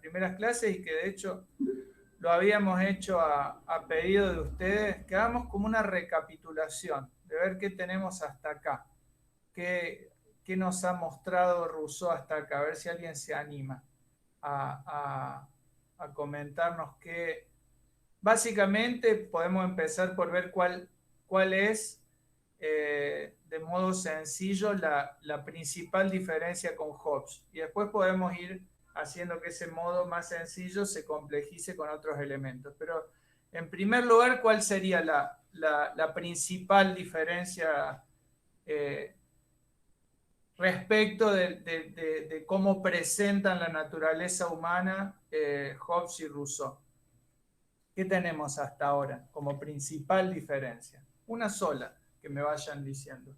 primeras clases y que de hecho lo habíamos hecho a pedido de ustedes, que hagamos como una recapitulación de ver qué tenemos hasta acá, qué nos ha mostrado Rousseau hasta acá, a ver si alguien se anima a comentarnos qué. Básicamente podemos empezar por ver cuál es, de modo sencillo, la principal diferencia con Hobbes. Y después podemos ir haciendo que ese modo más sencillo se complejice con otros elementos. Pero, en primer lugar, ¿cuál sería la principal diferencia respecto de cómo presentan la naturaleza humana Hobbes y Rousseau? ¿Qué tenemos hasta ahora como principal diferencia? Una sola que me vayan diciendo.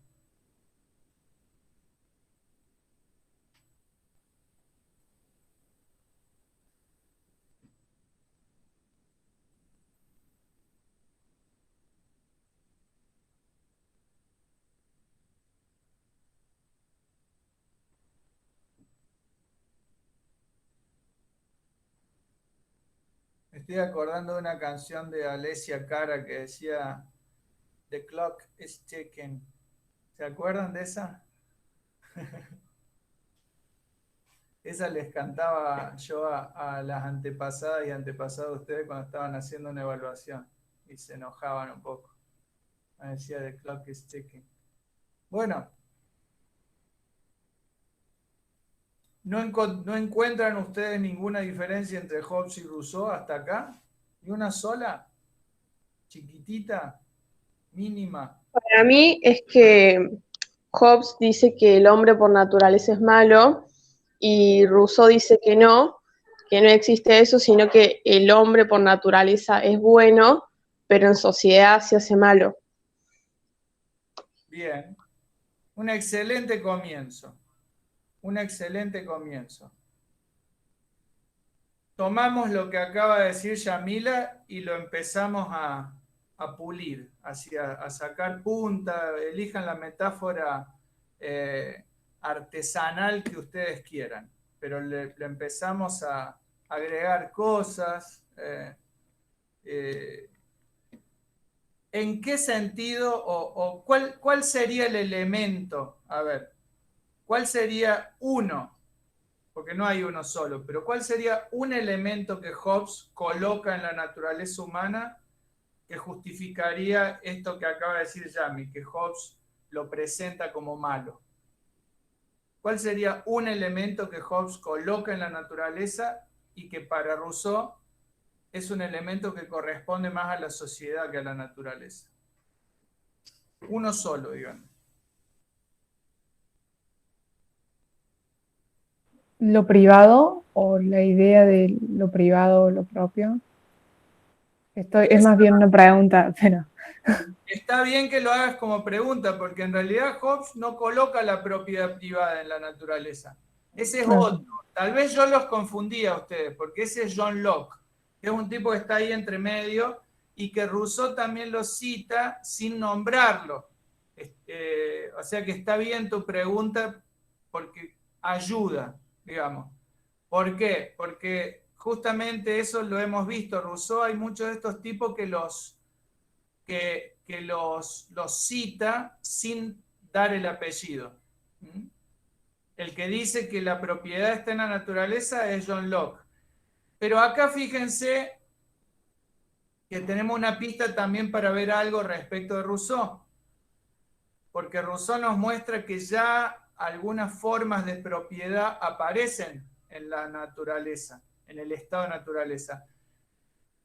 Me estoy acordando de una canción de Alessia Cara que decía The clock is ticking. ¿Se acuerdan de esa? Esa les cantaba yo a las antepasadas y antepasados de ustedes cuando estaban haciendo una evaluación y se enojaban un poco. Me decía The clock is ticking. Bueno, ¿no encuentran ustedes ninguna diferencia entre Hobbes y Rousseau hasta acá? ¿Ni una sola? Chiquitita, mínima. Para mí es que Hobbes dice que el hombre por naturaleza es malo y Rousseau dice que no existe eso, sino que el hombre por naturaleza es bueno, pero en sociedad se hace malo. Bien, un excelente comienzo, un excelente comienzo. Tomamos lo que acaba de decir Yamila y lo empezamos a pulir, a sacar punta, elijan la metáfora artesanal que ustedes quieran, pero le empezamos a agregar cosas. ¿En qué sentido o cuál sería el elemento? A ver, ¿cuál sería uno? Porque no hay uno solo, pero ¿cuál sería un elemento que Hobbes coloca en la naturaleza humana que justificaría esto que acaba de decir Yami, que Hobbes lo presenta como malo? ¿Cuál sería un elemento que Hobbes coloca en la naturaleza y que para Rousseau es un elemento que corresponde más a la sociedad que a la naturaleza? Uno solo, digamos. Lo privado o la idea de lo privado o lo propio. Esto es más bien una pregunta, pero Está bien que lo hagas como pregunta, porque en realidad Hobbes no coloca la propiedad privada en la naturaleza. Ese es no. otro. Tal vez yo los confundía a ustedes, porque ese es John Locke, que es un tipo que está ahí entre medio y que Rousseau también lo cita sin nombrarlo. O sea que está bien tu pregunta porque ayuda, digamos. ¿Por qué? Porque justamente eso lo hemos visto. Rousseau, hay muchos de estos tipos que los cita sin dar el apellido. El que dice que la propiedad está en la naturaleza es John Locke. Pero acá fíjense que tenemos una pista también para ver algo respecto de Rousseau, porque Rousseau nos muestra que ya algunas formas de propiedad aparecen en la naturaleza, en el estado de naturaleza.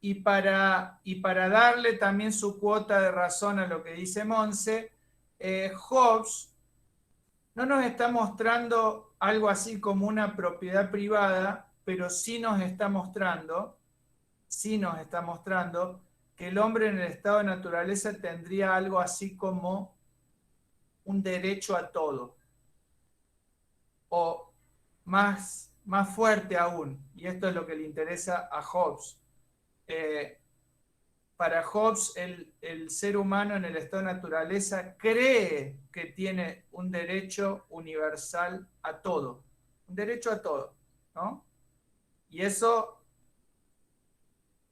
Y para darle también su cuota de razón a lo que dice Monse, Hobbes no nos está mostrando algo así como una propiedad privada, pero sí nos está mostrando que el hombre en el estado de naturaleza tendría algo así como un derecho a todo, o más fuerte aún, y esto es lo que le interesa a Hobbes. Para Hobbes, el ser humano en el estado de naturaleza cree que tiene un derecho universal a todo, un derecho a todo, ¿no? Y eso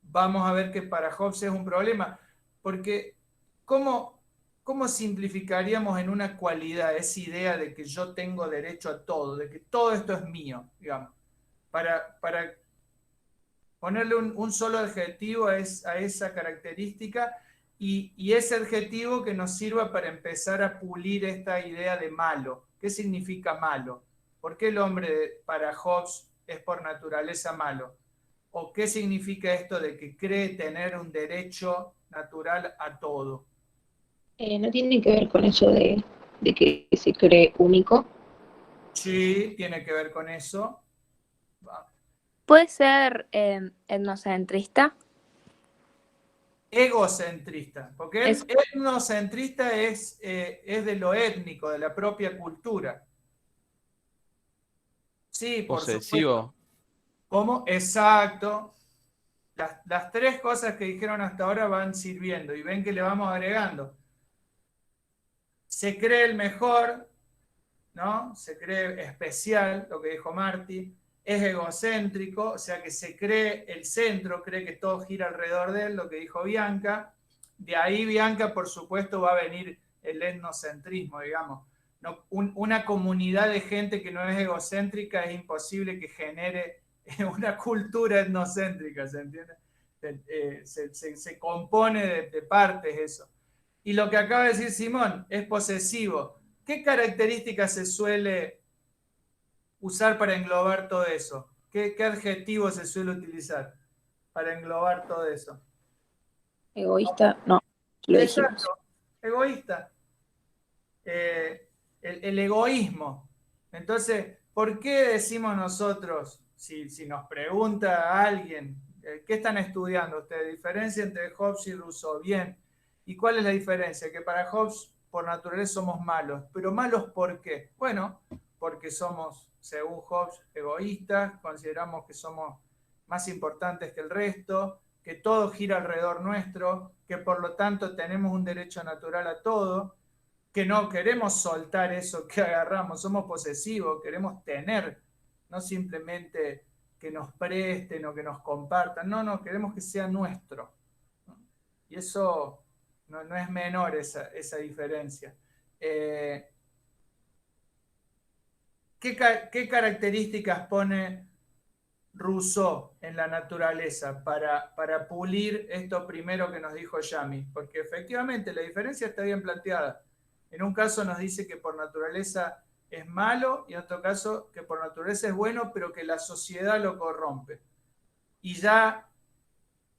vamos a ver que para Hobbes es un problema, porque ¿cómo simplificaríamos en una cualidad esa idea de que yo tengo derecho a todo, de que todo esto es mío, digamos? Para ponerle un solo adjetivo a esa característica y ese adjetivo que nos sirva para empezar a pulir esta idea de malo. ¿Qué significa malo? ¿Por qué el hombre para Hobbes es por naturaleza malo? ¿O qué significa esto de que cree tener un derecho natural a todo? No tiene que ver con eso de que se cree único. Sí, tiene que ver con eso. Puede ser etnocentrista. Egocentrista, porque el Es- etnocentrista es de lo étnico, de la propia cultura. Sí, por supuesto. Posesivo. ¿Cómo? Exacto. Las tres cosas que dijeron hasta ahora van sirviendo y ven que le vamos agregando. Se cree el mejor, ¿no? Se cree especial, lo que dijo Marty. Es egocéntrico, o sea que se cree el centro, cree que todo gira alrededor de él, lo que dijo Bianca. De ahí, Bianca, por supuesto, va a venir el etnocentrismo, digamos. No, una comunidad de gente que no es egocéntrica es imposible que genere una cultura etnocéntrica, ¿se entiende? Se compone de partes eso. Y lo que acaba de decir Simón es posesivo. ¿Qué características se suele usar para englobar todo eso? ¿Qué adjetivo se suele utilizar para englobar todo eso? Egoísta, no, lo dijimos. Exacto, egoísta. El egoísmo. Entonces, ¿por qué decimos nosotros, si nos pregunta alguien, ¿qué están estudiando ustedes? Diferencia entre Hobbes y Rousseau. Bien. ¿Y cuál es la diferencia? Que para Hobbes, por naturaleza, somos malos. ¿Pero malos por qué? Bueno, porque somos, según Hobbes, egoístas, consideramos que somos más importantes que el resto, que todo gira alrededor nuestro, que por lo tanto tenemos un derecho natural a todo, que no queremos soltar eso que agarramos, somos posesivos, queremos tener, no simplemente que nos presten o que nos compartan, no, queremos que sea nuestro. Y eso no es menor esa diferencia. ¿Qué características pone Rousseau en la naturaleza para pulir esto primero que nos dijo Yami? Porque efectivamente la diferencia está bien planteada. En un caso nos dice que por naturaleza es malo y en otro caso que por naturaleza es bueno, pero que la sociedad lo corrompe. Y ya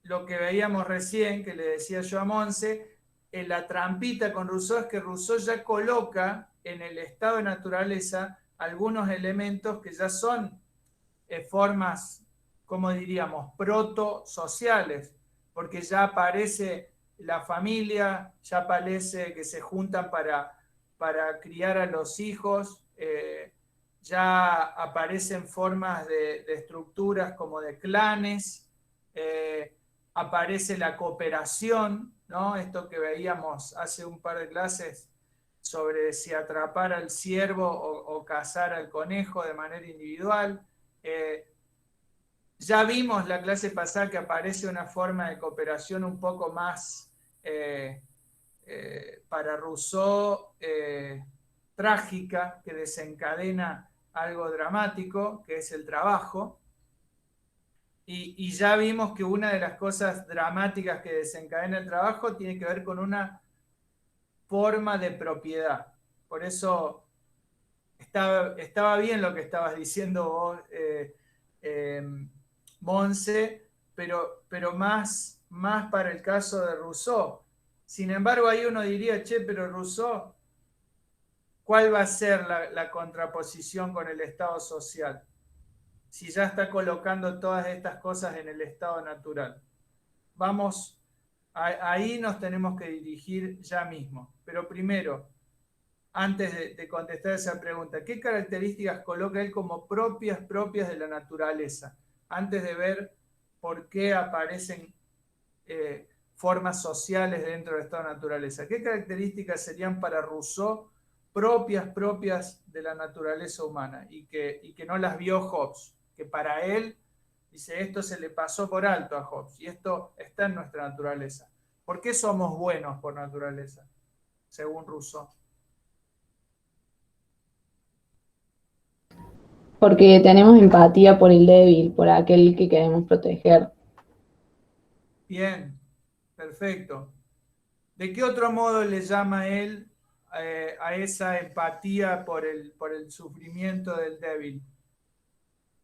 lo que veíamos recién, que le decía yo a Monse, en la trampita con Rousseau es que Rousseau ya coloca en el estado de naturaleza algunos elementos que ya son formas, como diríamos, proto-sociales, porque ya aparece la familia, ya aparece que se juntan para criar a los hijos, ya aparecen formas de estructuras como de clanes, aparece la cooperación, ¿no? Esto que veíamos hace un par de clases sobre si atrapar al ciervo o cazar al conejo de manera individual. Ya vimos la clase pasada que aparece una forma de cooperación un poco más para Rousseau trágica, que desencadena algo dramático, que es el trabajo. Y ya vimos que una de las cosas dramáticas que desencadena el trabajo tiene que ver con una forma de propiedad. Por eso estaba bien lo que estabas diciendo vos, Monse, pero más para el caso de Rousseau. Sin embargo, ahí uno diría, pero Rousseau, ¿cuál va a ser la contraposición con el Estado social? Si ya está colocando todas estas cosas en el estado natural. Vamos, ahí nos tenemos que dirigir ya mismo. Pero primero, antes de contestar esa pregunta, ¿qué características coloca él como propias de la naturaleza? Antes de ver por qué aparecen formas sociales dentro del estado de naturaleza. ¿Qué características serían para Rousseau propias de la naturaleza humana y que no las vio Hobbes? Que para él, Dice, esto se le pasó por alto a Hobbes y esto está en nuestra naturaleza. ¿Por qué somos buenos por naturaleza, según Rousseau? Porque tenemos empatía por el débil, por aquel que queremos proteger. Bien, perfecto. ¿De qué otro modo le llama él a esa empatía por el sufrimiento del débil?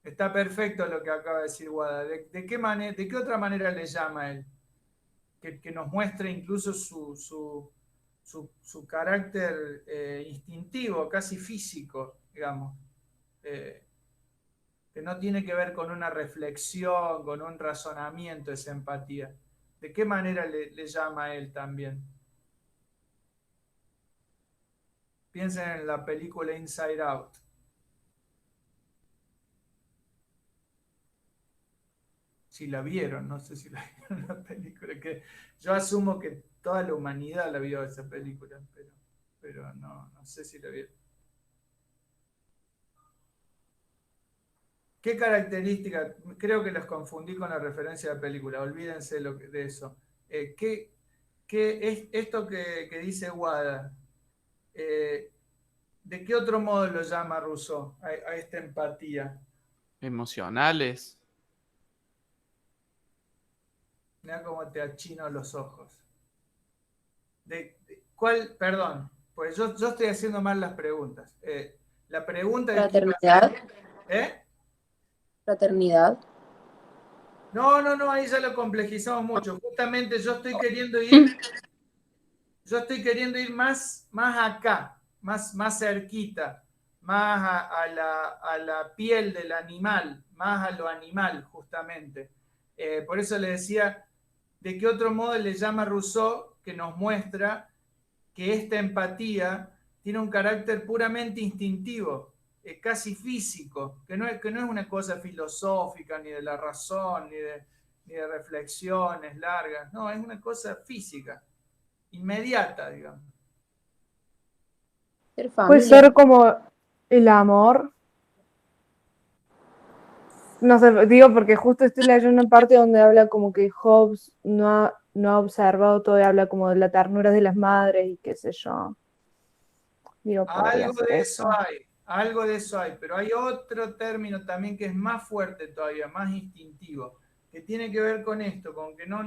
Está perfecto lo que acaba de decir Guada. ¿De qué otra manera le llama él? Que nos muestre incluso su carácter instintivo, casi físico, digamos. Que no tiene que ver con una reflexión, con un razonamiento, esa empatía. ¿De qué manera le llama a él también? Piensen en la película Inside Out. Si la vieron, no sé si la vieron la película, que yo asumo que toda la humanidad la vio esa película, pero no sé si la vieron. ¿Qué característica? Creo que los confundí con la referencia de la película, olvídense de eso. ¿Qué es esto que dice Guada? ¿De qué otro modo lo llama Rousseau a esta empatía? Emocionales. Mira cómo te achino los ojos. ¿Cuál? Perdón, pues yo estoy haciendo mal las preguntas. La pregunta que quiero Fraternidad. hacer, Fraternidad. No, ahí ya lo complejizamos mucho. Justamente yo estoy queriendo ir más acá, más cerquita, más a la piel del animal, más a lo animal, justamente. Por eso le decía, ¿de qué otro modo le llama Rousseau que nos muestra que esta empatía tiene un carácter puramente instintivo, casi físico, que no es una cosa filosófica, ni de la razón, ni de reflexiones largas, no, es una cosa física, inmediata, digamos. Ser Puede familia. ser como el amor. No sé, digo porque justo estoy leyendo una parte donde habla como que Hobbes no ha observado todo y habla como de la ternura de las madres y qué sé yo. Digo, podría Algo ser de eso. eso hay, pero hay otro término también que es más fuerte todavía, más instintivo, que tiene que ver con esto, con que no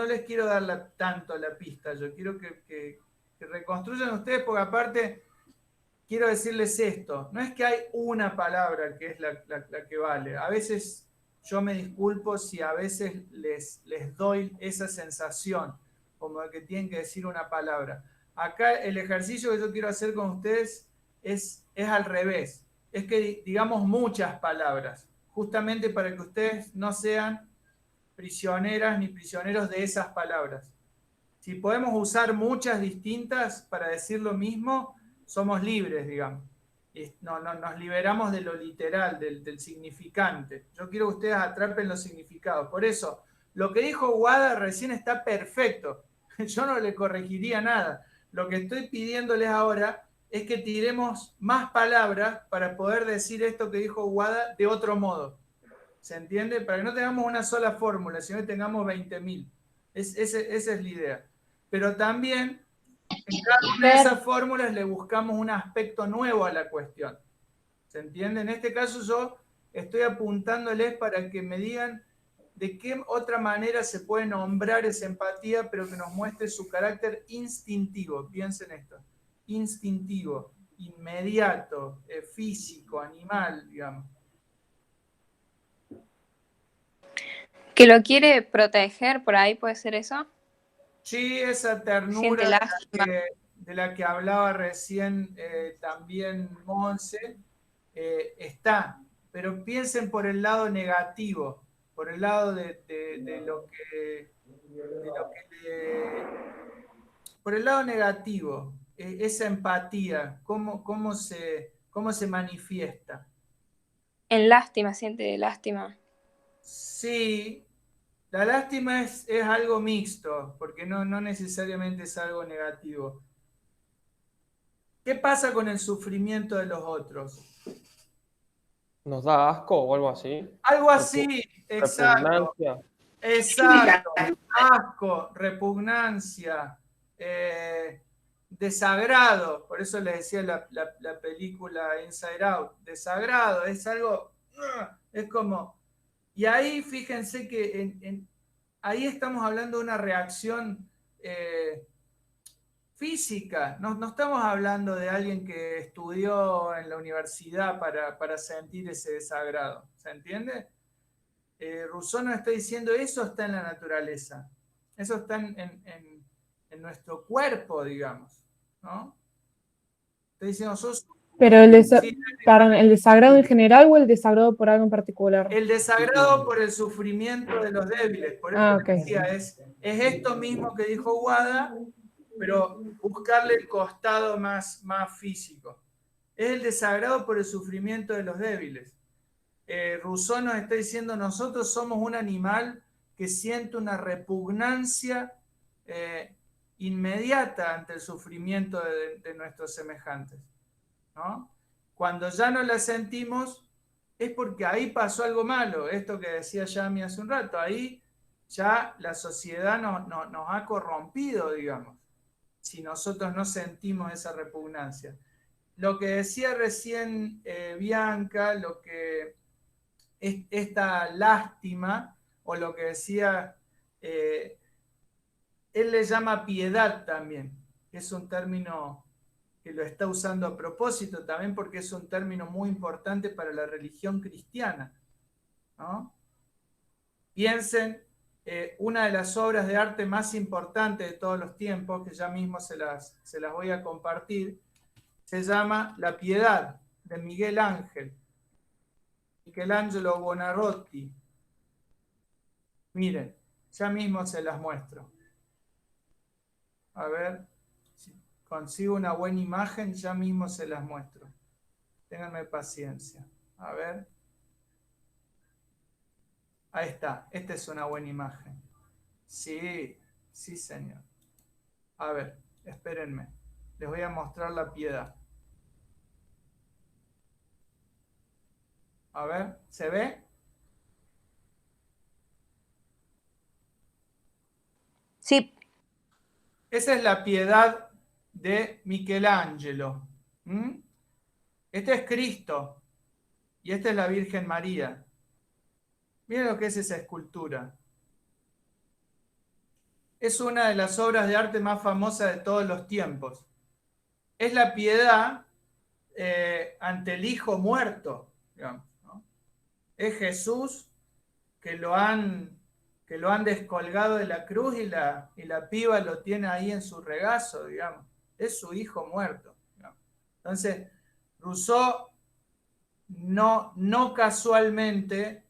les quiero dar tanto la pista, yo quiero que reconstruyan ustedes, porque aparte quiero decirles esto, no es que hay una palabra que es la que vale, a veces yo me disculpo si a veces les doy esa sensación, como de que tienen que decir una palabra. Acá el ejercicio que yo quiero hacer con ustedes es al revés, es que digamos muchas palabras, justamente para que ustedes no sean prisioneras ni prisioneros de esas palabras. Si podemos usar muchas distintas para decir lo mismo, somos libres, digamos. Nos liberamos de lo literal, del significante. Yo quiero que ustedes atrapen los significados. Por eso, lo que dijo Guada recién está perfecto. Yo no le corregiría nada. Lo que estoy pidiéndoles ahora es que tiremos más palabras para poder decir esto que dijo Guada de otro modo. ¿Se entiende? Para que no tengamos una sola fórmula, sino que tengamos 20.000. Esa es la idea. Pero también en cada una de esas fórmulas le buscamos un aspecto nuevo a la cuestión. ¿Se entiende? En este caso yo estoy apuntándoles para que me digan de qué otra manera se puede nombrar esa empatía, pero que nos muestre su carácter instintivo. Piensen esto. Instintivo, inmediato, físico, animal, digamos. Que lo quiere proteger, por ahí puede ser eso. Sí, esa ternura Siente lástima. de la que hablaba recién también Monse, está, pero piensen por el lado negativo, por el lado de lo que por el lado negativo, esa empatía, cómo se manifiesta. En lástima, siente lástima. Sí, la lástima es algo mixto, porque no necesariamente es algo negativo. ¿Qué pasa con el sufrimiento de los otros? nos da asco o algo así. Algo así, exacto. Repugnancia. Exacto. Asco, repugnancia, desagrado. Por eso les decía la película Inside Out. Desagrado, es algo, es como... Y ahí fíjense que ahí estamos hablando de una reacción física. No estamos hablando de alguien que estudió en la universidad para sentir ese desagrado. ¿Se entiende? Rousseau nos está diciendo eso está en la naturaleza. Eso está en nuestro cuerpo, digamos. ¿No? Está diciendo, Pero el desagrado en general o el desagrado por algo en particular. El desagrado por el sufrimiento de los débiles. Por eso decía, es esto mismo que dijo Wada, pero buscarle el costado más físico. Es el desagrado por el sufrimiento de los débiles. Rousseau nos está diciendo, nosotros somos un animal que siente una repugnancia inmediata ante el sufrimiento de nuestros semejantes, ¿no? Cuando ya no la sentimos, es porque ahí pasó algo malo, esto que decía Yami hace un rato, ahí ya la sociedad nos ha corrompido, digamos, si nosotros no sentimos esa repugnancia. Lo que decía recién Bianca, lo que esta lástima, o lo que decía, él le llama piedad también, que es un término que lo está usando a propósito también porque es un término muy importante para la religión cristiana, ¿no? Piensen, una de las obras de arte más importantes de todos los tiempos, que ya mismo se las voy a compartir, se llama La Piedad, de Miguel Ángel. Michelangelo Buonarroti. Miren, ya mismo se las muestro. A ver, si consigo una buena imagen, ya mismo se las muestro. Ténganme paciencia. A ver. Ahí está, esta es una buena imagen. Sí, sí señor. A ver, espérenme. Les voy a mostrar La Piedad. A ver, ¿se ve? Sí. Esa es La Piedad de Michelangelo. Este es Cristo y esta es la Virgen María. Miren lo que es esa escultura. Es una de las obras de arte más famosas de todos los tiempos. Es la piedad ante el hijo muerto, digamos, ¿no? Es Jesús que lo han descolgado de la cruz y la piba lo tiene ahí en su regazo, digamos. Es su hijo muerto, digamos. Entonces, Rousseau no casualmente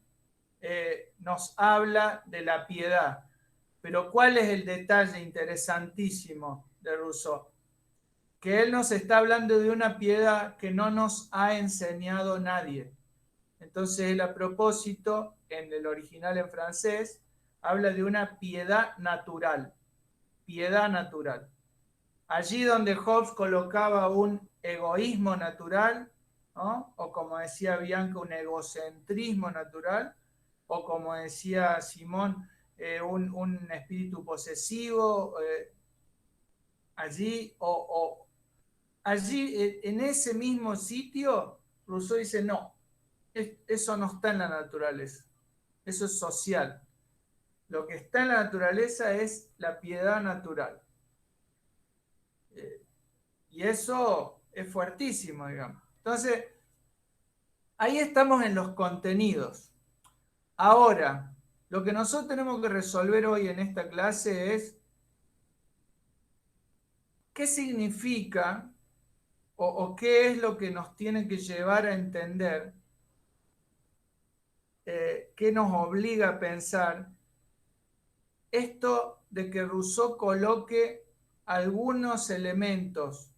nos habla de la piedad. Pero ¿cuál es el detalle interesantísimo de Rousseau? Que él nos está hablando de una piedad que no nos ha enseñado nadie. Entonces él, a propósito, en el original en francés, habla de una piedad natural. Piedad natural. Allí donde Hobbes colocaba un egoísmo natural, ¿no? O como decía Bianca, un egocentrismo natural, o como decía Simón, un espíritu posesivo, allí en ese mismo sitio, Rousseau dice, no, eso no está en la naturaleza, eso es social. Lo que está en la naturaleza es la piedad natural. Y eso es fuertísimo, digamos. Entonces, ahí estamos en los contenidos. Ahora, lo que nosotros tenemos que resolver hoy en esta clase es qué significa o qué es lo que nos tiene que llevar a entender, qué nos obliga a pensar esto de que Rousseau coloque algunos elementos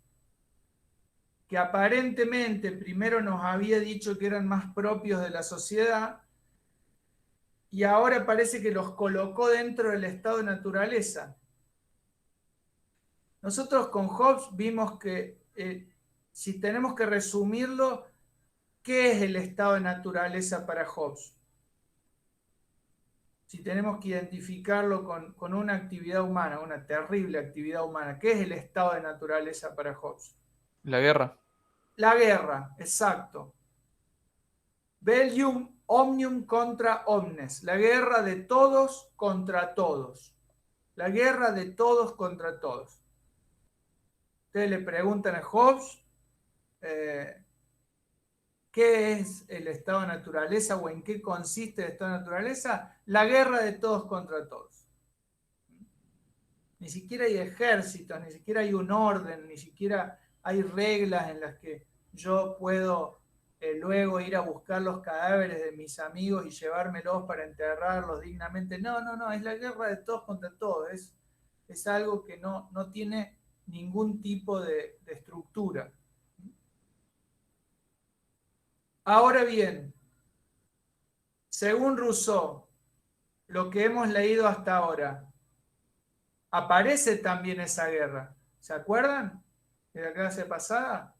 que aparentemente primero nos había dicho que eran más propios de la sociedad y ahora parece que los colocó dentro del estado de naturaleza. Nosotros con Hobbes vimos que, si tenemos que resumirlo, ¿qué es el estado de naturaleza para Hobbes? Si tenemos que identificarlo con una actividad humana, una terrible actividad humana, ¿qué es el estado de naturaleza para Hobbes? La guerra. La guerra, exacto. Bellium omnium contra omnes, la guerra de todos contra todos. La guerra de todos contra todos. Ustedes le preguntan a Hobbes qué es el estado de naturaleza o en qué consiste el estado de naturaleza. La guerra de todos contra todos. Ni siquiera hay ejércitos, ni siquiera hay un orden, ni siquiera hay reglas en las que yo puedo luego ir a buscar los cadáveres de mis amigos y llevármelos para enterrarlos dignamente. No, no, no, es la guerra de todos contra todos. Es algo que no tiene ningún tipo de estructura. Ahora bien, según Rousseau, lo que hemos leído hasta ahora, aparece también esa guerra. ¿Se acuerdan de la clase pasada?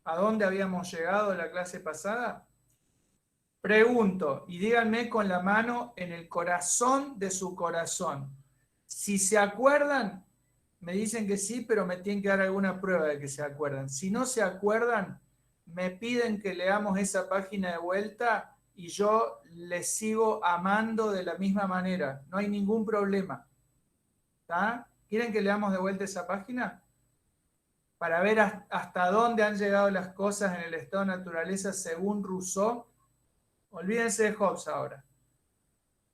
¿A dónde habíamos llegado la clase pasada? Pregunto, y díganme con la mano en el corazón de su corazón. Si se acuerdan, me dicen que sí, pero me tienen que dar alguna prueba de que se acuerdan. Si no se acuerdan, me piden que leamos esa página de vuelta y yo les sigo amando de la misma manera. No hay ningún problema. ¿Está? ¿Quieren que leamos de vuelta esa página? Para ver hasta dónde han llegado las cosas en el estado de naturaleza según Rousseau. Olvídense de Hobbes ahora.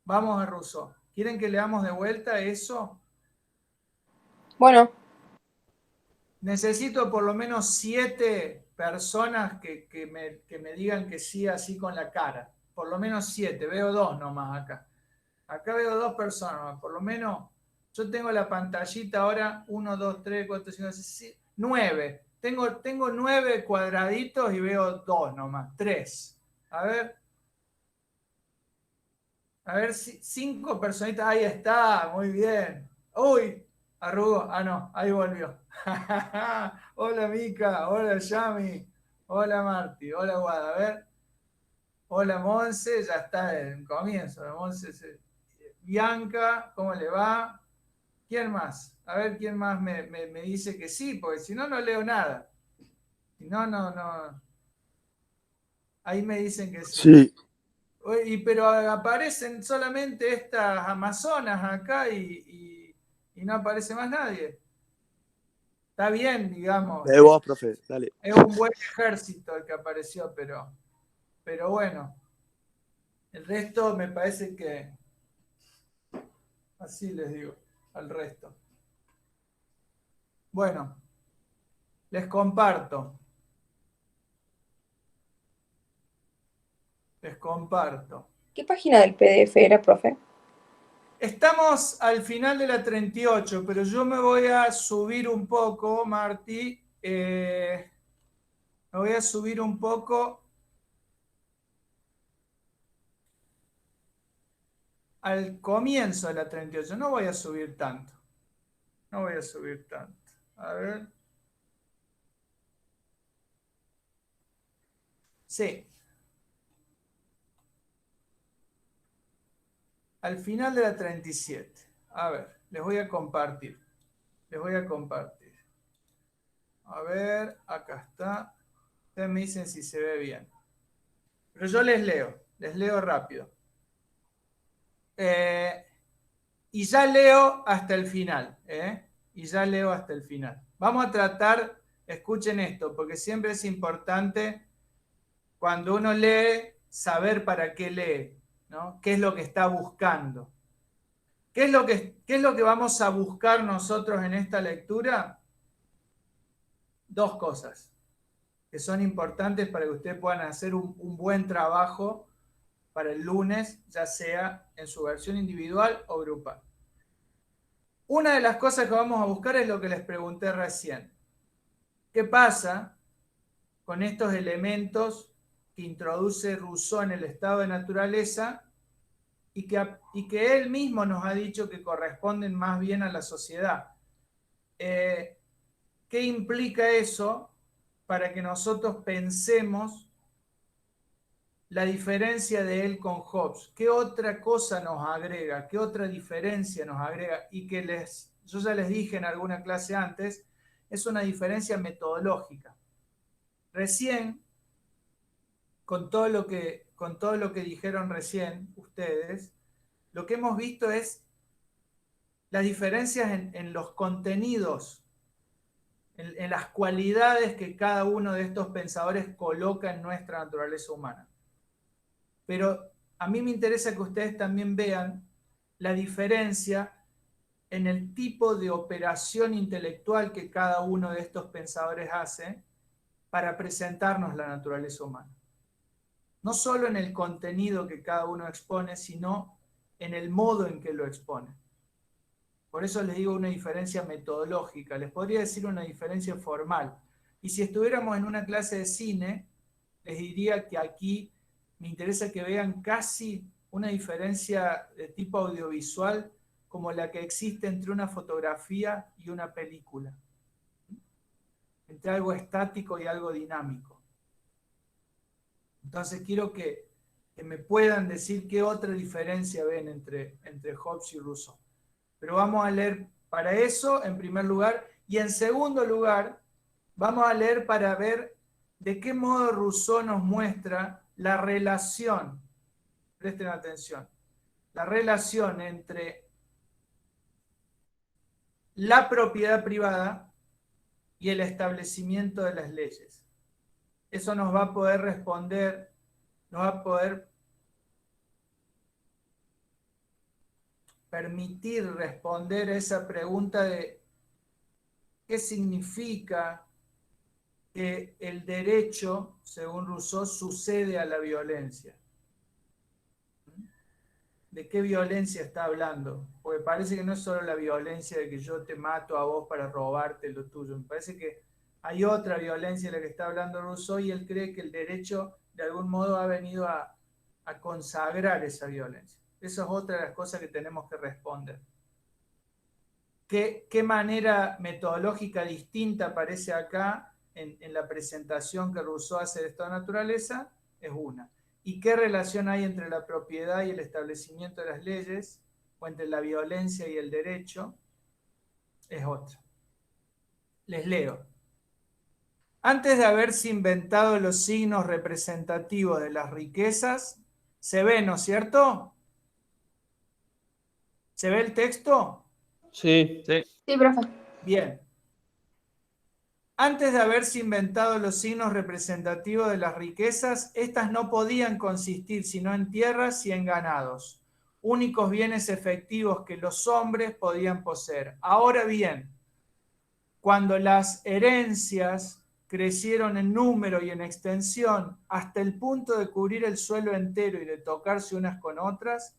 Vamos a Rousseau. ¿Quieren que leamos de vuelta eso? Bueno, Necesito por lo menos 7 personas que me digan que sí así con la cara. Por lo menos 7. Veo 2 nomás acá. Acá veo 2 personas. Por lo menos yo tengo la pantallita ahora. 1, 2, 3, 4, 5, 6, 9. Tengo 9 cuadraditos y veo 2 nomás. 3. A ver si 5 personitas. Ahí está. Muy bien. Uy. Arrugó. Ah, no. Ahí volvió. Hola, Mica. Hola, Yami. Hola, Marti. Hola, Guada. A ver. Hola, Monse. Ya está en comienzo. Monse. Bianca. ¿Cómo le va? ¿Quién más? A ver quién más me dice que sí, porque si no, no leo nada. Si no, no. Ahí me dicen que sí. Pero aparecen solamente estas amazonas acá y no aparece más nadie. Está bien, digamos. Vos, profe, dale. Es un buen ejército el que apareció, pero bueno. El resto me parece que... Así les digo, al resto. Bueno, les comparto. ¿qué página del PDF era, profe? Estamos al final de la 38, pero yo me voy a subir un poco, Marti. Me voy a subir un poco al comienzo de la 38. No voy a subir tanto. A ver. Sí. Al final de la 37. A ver, les voy a compartir. A ver, acá está. Ustedes me dicen si se ve bien. Pero yo les leo rápido. Y ya leo hasta el final. Vamos a tratar, escuchen esto, porque siempre es importante cuando uno lee, saber para qué lee, ¿no? ¿Qué es lo que está buscando? ¿Qué es lo que vamos a buscar nosotros en esta lectura? 2 cosas que son importantes para que ustedes puedan hacer un buen trabajo para el lunes, ya sea en su versión individual o grupal. Una de las cosas que vamos a buscar es lo que les pregunté recién. ¿Qué pasa con estos elementos que introduce Rousseau en el estado de naturaleza y que él mismo nos ha dicho que corresponden más bien a la sociedad? ¿Qué implica eso para que nosotros pensemos la diferencia de él con Hobbes? ¿Qué otra cosa nos agrega? ¿Qué otra diferencia nos agrega? Y que yo ya les dije en alguna clase antes, es una diferencia metodológica. Recién, con todo lo que dijeron recién ustedes, lo que hemos visto es las diferencias en los contenidos, en las cualidades que cada uno de estos pensadores coloca en nuestra naturaleza humana. Pero a mí me interesa que ustedes también vean la diferencia en el tipo de operación intelectual que cada uno de estos pensadores hace para presentarnos la naturaleza humana. No solo en el contenido que cada uno expone, sino en el modo en que lo expone. Por eso les digo una diferencia metodológica, les podría decir una diferencia formal. Y si estuviéramos en una clase de cine, les diría que aquí me interesa que vean casi una diferencia de tipo audiovisual como la que existe entre una fotografía y una película. Entre algo estático y algo dinámico. Entonces quiero que me puedan decir qué otra diferencia ven entre Hobbes y Rousseau. Pero vamos a leer para eso en primer lugar, y en segundo lugar vamos a leer para ver de qué modo Rousseau nos muestra la relación, presten atención, la relación entre la propiedad privada y el establecimiento de las leyes. Eso nos va a poder responder, nos va a poder permitir responder a esa pregunta de qué significa que el derecho, según Rousseau, sucede a la violencia. ¿De qué violencia está hablando? Porque parece que no es solo la violencia de que yo te mato a vos para robarte lo tuyo. Me parece que hay otra violencia de la que está hablando Rousseau y él cree que el derecho de algún modo ha venido a consagrar esa violencia. Esa es otra de las cosas que tenemos que responder. ¿Qué manera metodológica distinta aparece acá en la presentación que Rousseau hace de esta naturaleza? Es una. ¿Y qué relación hay entre la propiedad y el establecimiento de las leyes? O entre la violencia y el derecho? Es otra. Les leo. Antes de haberse inventado los signos representativos de las riquezas, se ve, ¿no es cierto? ¿Se ve el texto? Sí. Sí, profe. Bien. Antes de haberse inventado los signos representativos de las riquezas, estas no podían consistir sino en tierras y en ganados, únicos bienes efectivos que los hombres podían poseer. Ahora bien, cuando las herencias crecieron en número y en extensión hasta el punto de cubrir el suelo entero y de tocarse unas con otras,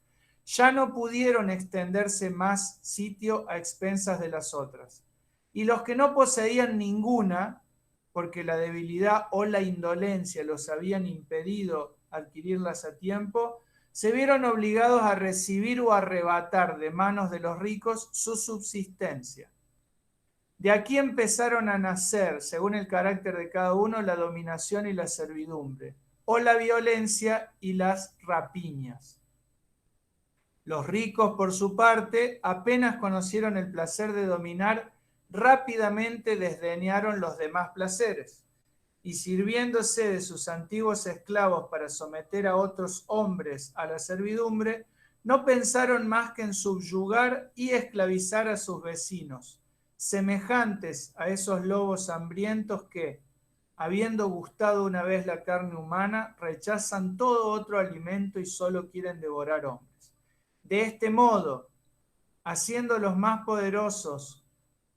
ya no pudieron extenderse más sitio a expensas de las otras. Y los que no poseían ninguna, porque la debilidad o la indolencia los habían impedido adquirirlas a tiempo, se vieron obligados a recibir o arrebatar de manos de los ricos su subsistencia. De aquí empezaron a nacer, según el carácter de cada uno, la dominación y la servidumbre, o la violencia y las rapiñas. Los ricos, por su parte, apenas conocieron el placer de dominar, rápidamente desdeñaron los demás placeres, y sirviéndose de sus antiguos esclavos para someter a otros hombres a la servidumbre, no pensaron más que en subyugar y esclavizar a sus vecinos, semejantes a esos lobos hambrientos que, habiendo gustado una vez la carne humana, rechazan todo otro alimento y solo quieren devorar hombres. De este modo, haciendo los más poderosos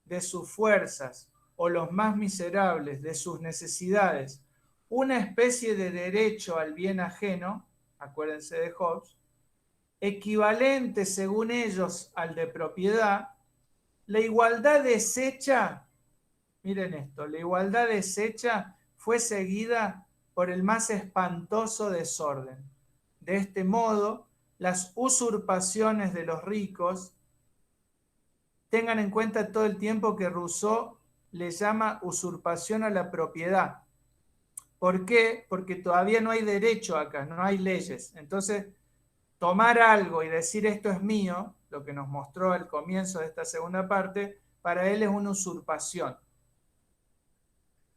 de sus fuerzas o los más miserables de sus necesidades una especie de derecho al bien ajeno, acuérdense de Hobbes, equivalente según ellos al de propiedad, la igualdad deshecha, miren esto, la igualdad deshecha fue seguida por el más espantoso desorden. De este modo, las usurpaciones de los ricos, tengan en cuenta todo el tiempo que Rousseau le llama usurpación a la propiedad. ¿Por qué? Porque todavía no hay derecho acá, no hay leyes. Entonces, tomar algo y decir esto es mío, lo que nos mostró al comienzo de esta segunda parte, para él es una usurpación.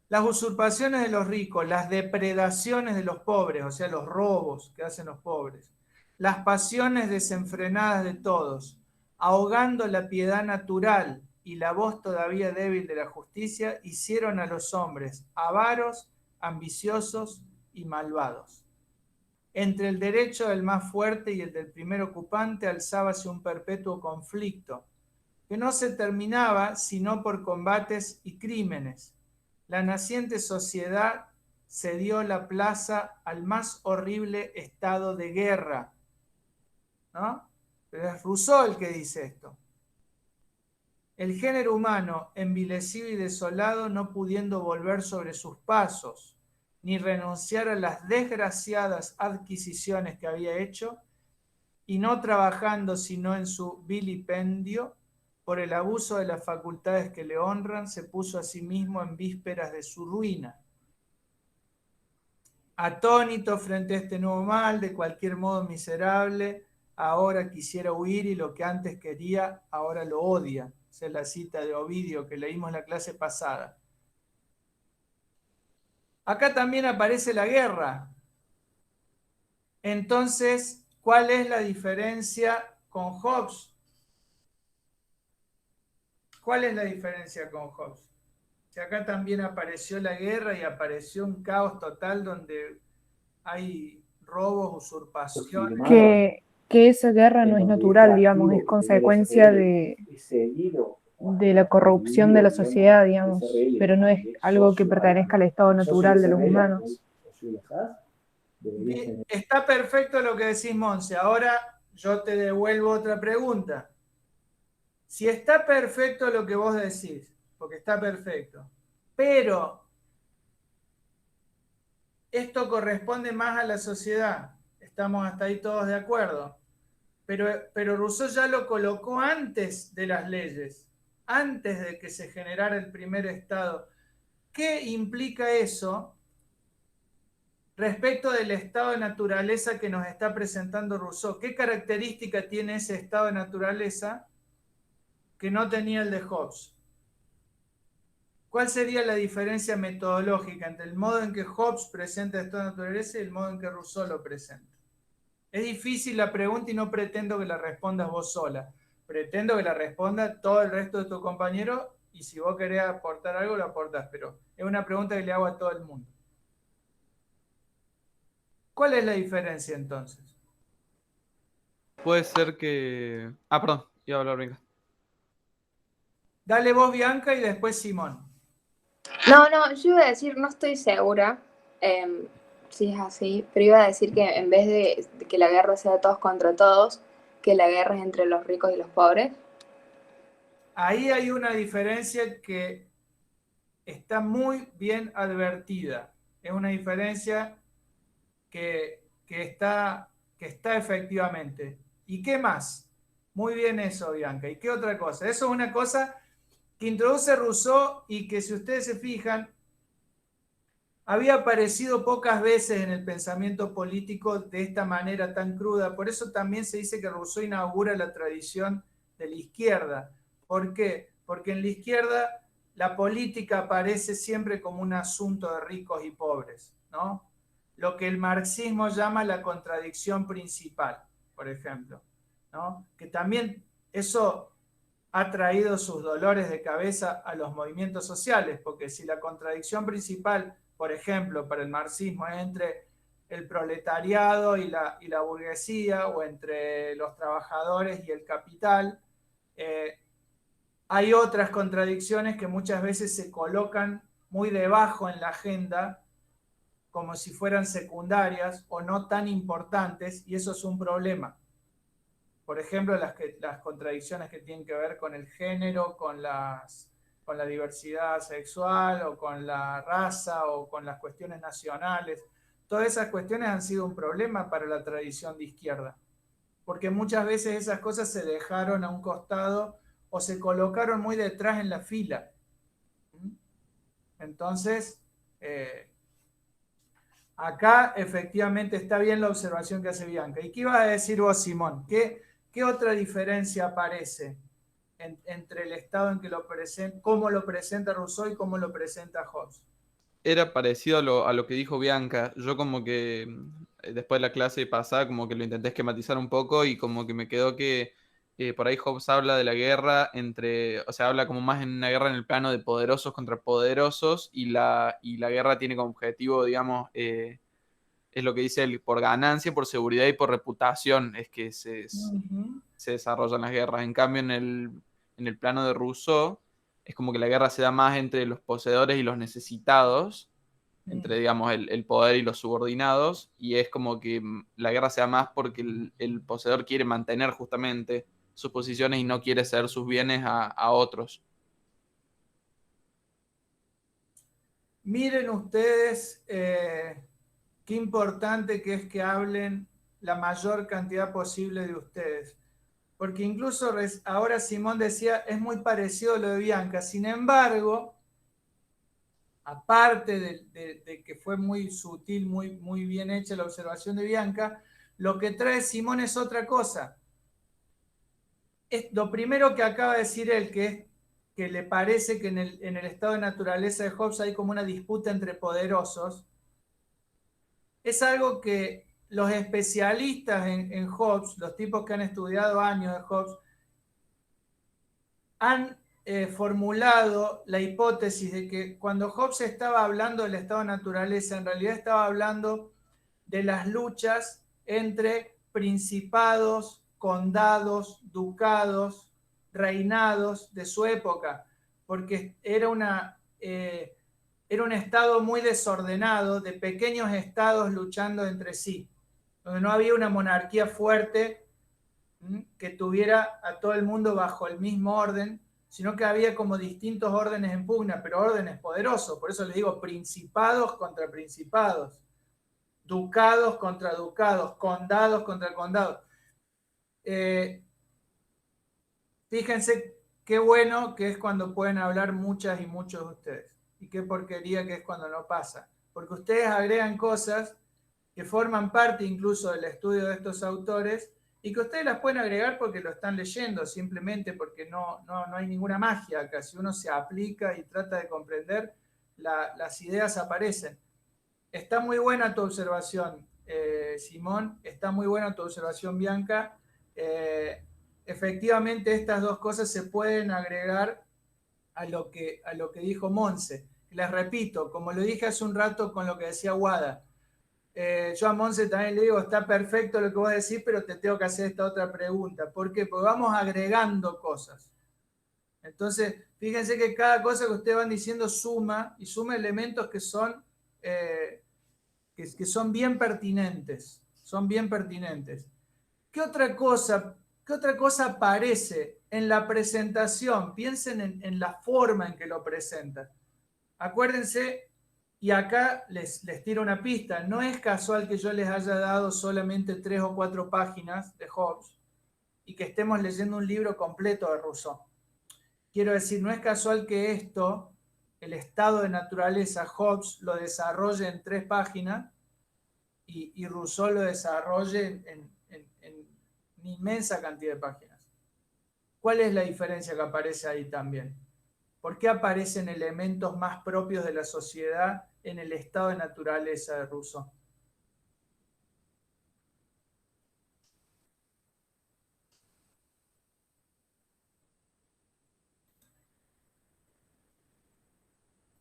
Las usurpaciones de los ricos, las depredaciones de los pobres, o sea, los robos que hacen los pobres, las pasiones desenfrenadas de todos, ahogando la piedad natural y la voz todavía débil de la justicia, hicieron a los hombres avaros, ambiciosos y malvados. Entre el derecho del más fuerte y el del primer ocupante alzábase un perpetuo conflicto, que no se terminaba sino por combates y crímenes. La naciente sociedad cedió la plaza al más horrible estado de guerra, ¿no? Pero es Rousseau el que dice esto. El género humano, envilecido y desolado, no pudiendo volver sobre sus pasos, ni renunciar a las desgraciadas adquisiciones que había hecho, y no trabajando sino en su vilipendio, por el abuso de las facultades que le honran, se puso a sí mismo en vísperas de su ruina. Atónito frente a este nuevo mal, de cualquier modo miserable, ahora quisiera huir y lo que antes quería, ahora lo odia. Esa es la cita de Ovidio que leímos en la clase pasada. Acá también aparece la guerra. Entonces, ¿cuál es la diferencia con Hobbes? ¿Cuál es la diferencia con Hobbes? Si acá también apareció la guerra y apareció un caos total donde hay robos, usurpaciones. Que esa guerra no es natural, digamos, es consecuencia de la corrupción de la sociedad, digamos, pero no es algo que pertenezca al estado natural de los humanos. Está perfecto lo que decís, Monse. Ahora yo te devuelvo otra pregunta. Si está perfecto lo que vos decís, porque está perfecto, pero esto corresponde más a la sociedad, estamos hasta ahí todos de acuerdo, pero Rousseau ya lo colocó antes de las leyes, antes de que se generara el primer estado. ¿Qué implica eso respecto del estado de naturaleza que nos está presentando Rousseau? ¿Qué característica tiene ese estado de naturaleza que no tenía el de Hobbes? ¿Cuál sería la diferencia metodológica entre el modo en que Hobbes presenta el estado de naturaleza y el modo en que Rousseau lo presenta? Es difícil la pregunta y no pretendo que la respondas vos sola. Pretendo que la responda todo el resto de tus compañeros y si vos querés aportar algo, lo aportás, pero es una pregunta que le hago a todo el mundo. ¿Cuál es la diferencia entonces? Puede ser que... Ah, perdón, iba a hablar, venga. Dale vos, Bianca, y después Simón. No, yo iba a decir, no estoy segura si es así, pero iba a decir que en vez de que la guerra sea de todos contra todos, que la guerra es entre los ricos y los pobres. Ahí hay una diferencia que está muy bien advertida. Es una diferencia que está efectivamente. ¿Y qué más? Muy bien eso, Bianca. ¿Y qué otra cosa? Eso es una cosa que introduce Rousseau y que, si ustedes se fijan, había aparecido pocas veces en el pensamiento político de esta manera tan cruda. Por eso también se dice que Rousseau inaugura la tradición de la izquierda. ¿Por qué? Porque en la izquierda la política aparece siempre como un asunto de ricos y pobres, ¿no? Lo que el marxismo llama la contradicción principal, por ejemplo, ¿no? Que también eso ha traído sus dolores de cabeza a los movimientos sociales, porque si la contradicción principal, por ejemplo, para el marxismo es entre el proletariado y la burguesía, o entre los trabajadores y el capital, hay otras contradicciones que muchas veces se colocan muy debajo en la agenda, como si fueran secundarias o no tan importantes, y eso es un problema. Por ejemplo, las contradicciones que tienen que ver con el género, con la diversidad sexual, o con la raza, o con las cuestiones nacionales. Todas esas cuestiones han sido un problema para la tradición de izquierda, porque muchas veces esas cosas se dejaron a un costado o se colocaron muy detrás en la fila. Entonces, Acá efectivamente está bien la observación que hace Bianca. ¿Y qué ibas a decir vos, Simón? ¿Qué otra diferencia aparece entre el estado en que cómo lo presenta Rousseau y cómo lo presenta Hobbes? Era parecido a lo que dijo Bianca. Yo como que después de la clase pasada como que lo intenté esquematizar un poco y como que me quedó que por ahí Hobbes habla de la guerra entre, o sea, habla como más en una guerra en el plano de poderosos contra poderosos y la guerra tiene como objetivo, digamos, es lo que dice él, por ganancia, por seguridad y por reputación es que se desarrollan las guerras. En cambio, en el plano de Rousseau, es como que la guerra se da más entre los poseedores y los necesitados, entre, digamos, el poder y los subordinados, y es como que la guerra se da más porque el poseedor quiere mantener justamente sus posiciones y no quiere ceder sus bienes a otros. Miren ustedes qué importante que es que hablen la mayor cantidad posible de ustedes. Porque incluso ahora Simón decía, es muy parecido a lo de Bianca. Sin embargo, aparte de que fue muy sutil, muy bien hecha la observación de Bianca, lo que trae Simón es otra cosa. Lo primero que acaba de decir él, que le parece que en el estado de naturaleza de Hobbes hay como una disputa entre poderosos, es algo que los especialistas en Hobbes, los tipos que han estudiado años de Hobbes, han formulado la hipótesis de que cuando Hobbes estaba hablando del estado de naturaleza, en realidad estaba hablando de las luchas entre principados, condados, ducados, reinados de su época, porque era un estado muy desordenado, de pequeños estados luchando entre sí, donde no había una monarquía fuerte que tuviera a todo el mundo bajo el mismo orden, sino que había como distintos órdenes en pugna, pero órdenes poderosos. Por eso les digo principados contra principados, ducados contra ducados, condados contra condados. Fíjense qué bueno que es cuando pueden hablar muchas y muchos de ustedes. Y qué porquería que es cuando no pasa. Porque ustedes agregan cosas que forman parte incluso del estudio de estos autores y que ustedes las pueden agregar porque lo están leyendo, simplemente porque no hay ninguna magia acá. Si uno se aplica y trata de comprender, las ideas aparecen. Está muy buena tu observación, Simón, está muy buena tu observación, Bianca. Efectivamente, estas dos cosas se pueden agregar a lo que dijo Monse. Les repito, como lo dije hace un rato con lo que decía Wada, yo a Monse también le digo, está perfecto lo que vos decís, pero te tengo que hacer esta otra pregunta. ¿Por qué? Porque vamos agregando cosas. Entonces, fíjense que cada cosa que ustedes van diciendo suma y suma elementos que son, que son bien pertinentes. Son bien pertinentes. ¿Qué otra cosa aparece en la presentación? Piensen en la forma en que lo presenta. Acuérdense, y acá les tiro una pista, no es casual que yo les haya dado solamente 3 o 4 páginas de Hobbes y que estemos leyendo un libro completo de Rousseau. Quiero decir, no es casual que esto, el estado de naturaleza, Hobbes lo desarrolle en 3 páginas y Rousseau lo desarrolle en una inmensa cantidad de páginas. ¿Cuál es la diferencia que aparece ahí también? ¿Por qué aparecen elementos más propios de la sociedad en el estado de naturaleza de Rousseau?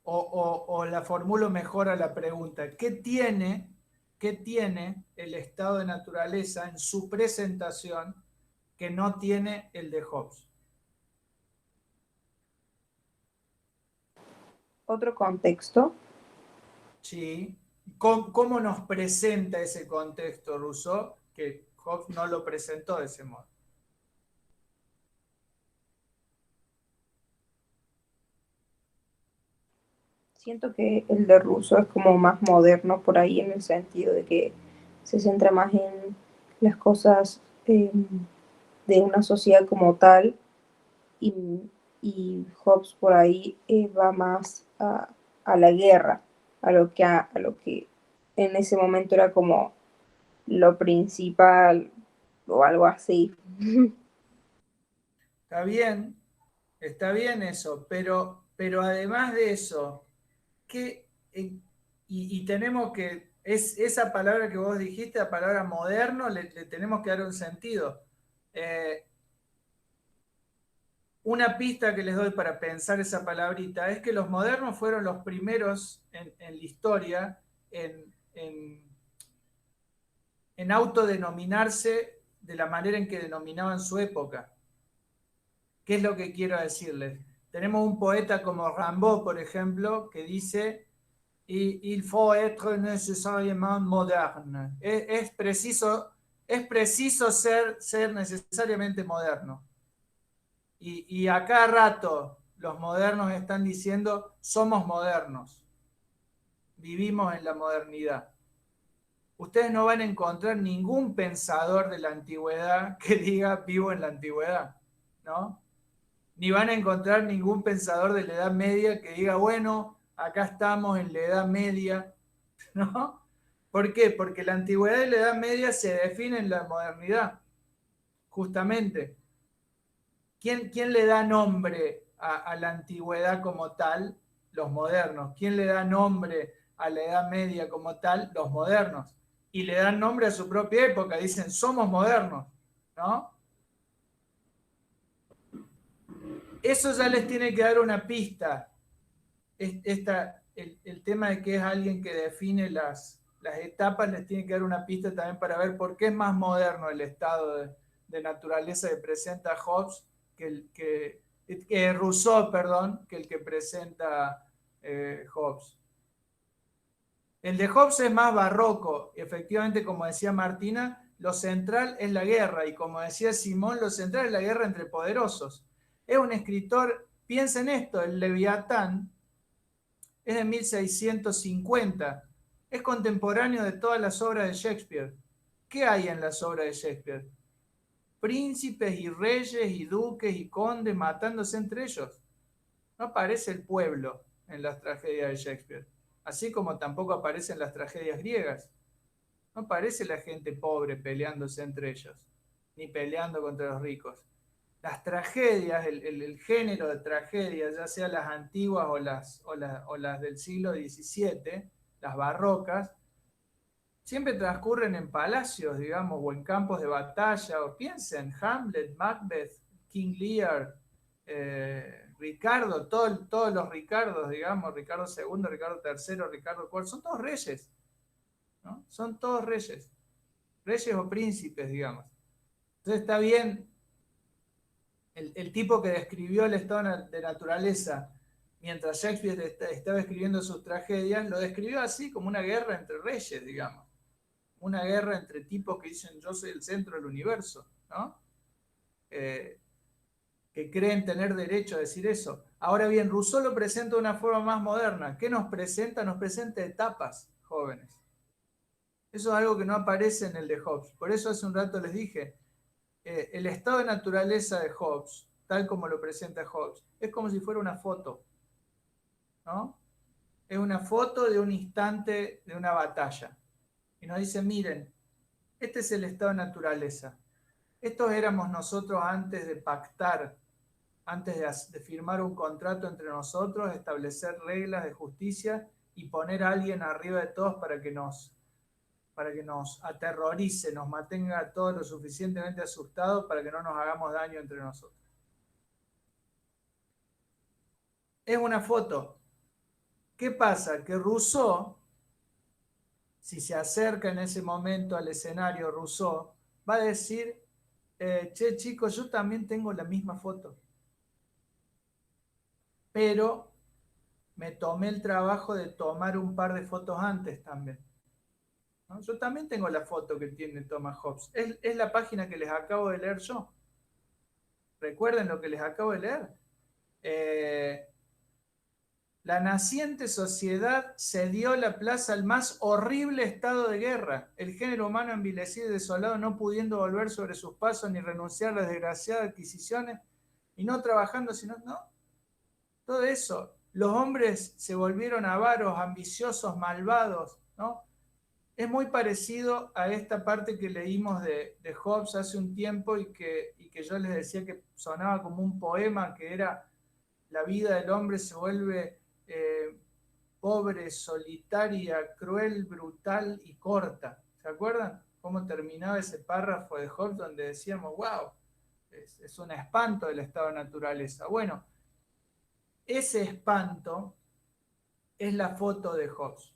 O la formulo mejor a la pregunta, ¿qué tiene el estado de naturaleza en su presentación que no tiene el de Hobbes? Otro contexto. Sí. ¿Cómo nos presenta ese contexto Rousseau que Hobbes no lo presentó de ese modo? Siento que el de Rousseau es como más moderno por ahí en el sentido de que se centra más en las cosas de una sociedad como tal y Hobbes por ahí va más a la guerra, a lo que en ese momento era como lo principal o algo así. Está bien eso, pero además de eso, y tenemos que, esa palabra que vos dijiste, la palabra moderno, le tenemos que dar un sentido. Una pista que les doy para pensar esa palabrita es que los modernos fueron los primeros en la historia en autodenominarse de la manera en que denominaban su época. ¿Qué es lo que quiero decirles? Tenemos un poeta como Rimbaud, por ejemplo, que dice il faut être nécessairement moderne. Es preciso ser necesariamente moderno. Y a cada rato los modernos están diciendo somos modernos, vivimos en la modernidad. Ustedes no van a encontrar ningún pensador de la antigüedad que diga vivo en la antigüedad, ¿no? Ni van a encontrar ningún pensador de la Edad Media que diga, bueno, acá estamos en la Edad Media, ¿no? ¿Por qué? Porque la antigüedad y la Edad Media se definen en la modernidad, justamente. ¿Quién le da nombre a la antigüedad como tal? Los modernos. ¿Quién le da nombre a la Edad Media como tal? Los modernos. Y le dan nombre a su propia época, dicen, somos modernos, ¿no? Eso ya les tiene que dar una pista. El tema de que es alguien que define las etapas les tiene que dar una pista también para ver por qué es más moderno el estado de naturaleza que presenta Hobbes que Rousseau, perdón, que el que presenta Hobbes. El de Hobbes es más barroco, efectivamente, como decía Martina, lo central es la guerra, y como decía Simón, lo central es la guerra entre poderosos. Es un escritor, piensa en esto, el Leviatán es de 1650, es contemporáneo de todas las obras de Shakespeare. ¿Qué hay en las obras de Shakespeare? Príncipes y reyes y duques y condes matándose entre ellos. No aparece el pueblo en las tragedias de Shakespeare, así como tampoco aparece en las tragedias griegas. No aparece la gente pobre peleándose entre ellos, ni peleando contra los ricos. Las tragedias, el género de tragedias, ya sea las antiguas o las del siglo XVII, las barrocas, siempre transcurren en palacios, digamos, o en campos de batalla, o piensen, Hamlet, Macbeth, King Lear, Ricardo, todos los Ricardos, digamos, Ricardo II, Ricardo III, Ricardo IV, son todos reyes, ¿no? Son todos reyes o príncipes, digamos. Entonces está bien, el tipo que describió el estado de naturaleza mientras Shakespeare estaba escribiendo sus tragedias, lo describió así, como una guerra entre reyes, digamos. Una guerra entre tipos que dicen yo soy el centro del universo, ¿no? Que creen tener derecho a decir eso. Ahora bien, Rousseau lo presenta de una forma más moderna. ¿Qué nos presenta? Nos presenta etapas, jóvenes. Eso es algo que no aparece en el de Hobbes. Por eso hace un rato les dije, el estado de naturaleza de Hobbes, tal como lo presenta Hobbes, es como si fuera una foto, ¿no? Es una foto de un instante de una batalla. Y nos dice, miren, este es el estado de naturaleza. Estos éramos nosotros antes de pactar, antes de firmar un contrato entre nosotros, establecer reglas de justicia y poner a alguien arriba de todos para que nos aterrorice, nos mantenga a todos lo suficientemente asustados para que no nos hagamos daño entre nosotros. Es una foto. ¿Qué pasa? Que Rousseau, si se acerca en ese momento al escenario Rousseau, va a decir, che chicos, yo también tengo la misma foto, pero me tomé el trabajo de tomar un par de fotos antes también, ¿no? Yo también tengo la foto que tiene Thomas Hobbes. Es la página que les acabo de leer yo. ¿Recuerden lo que les acabo de leer? La naciente sociedad cedió la plaza al más horrible estado de guerra. El género humano envilecido y desolado, no pudiendo volver sobre sus pasos ni renunciar a las desgraciadas adquisiciones, y no trabajando, sino, no. Todo eso. Los hombres se volvieron avaros, ambiciosos, malvados, ¿no? es muy parecido a esta parte que leímos de Hobbes hace un tiempo y que yo les decía que sonaba como un poema, que era: la vida del hombre se vuelve pobre, solitaria, cruel, brutal y corta. ¿Se acuerdan cómo terminaba ese párrafo de Hobbes donde decíamos, wow, es un espanto del estado de naturaleza? Bueno, ese espanto es la foto de Hobbes.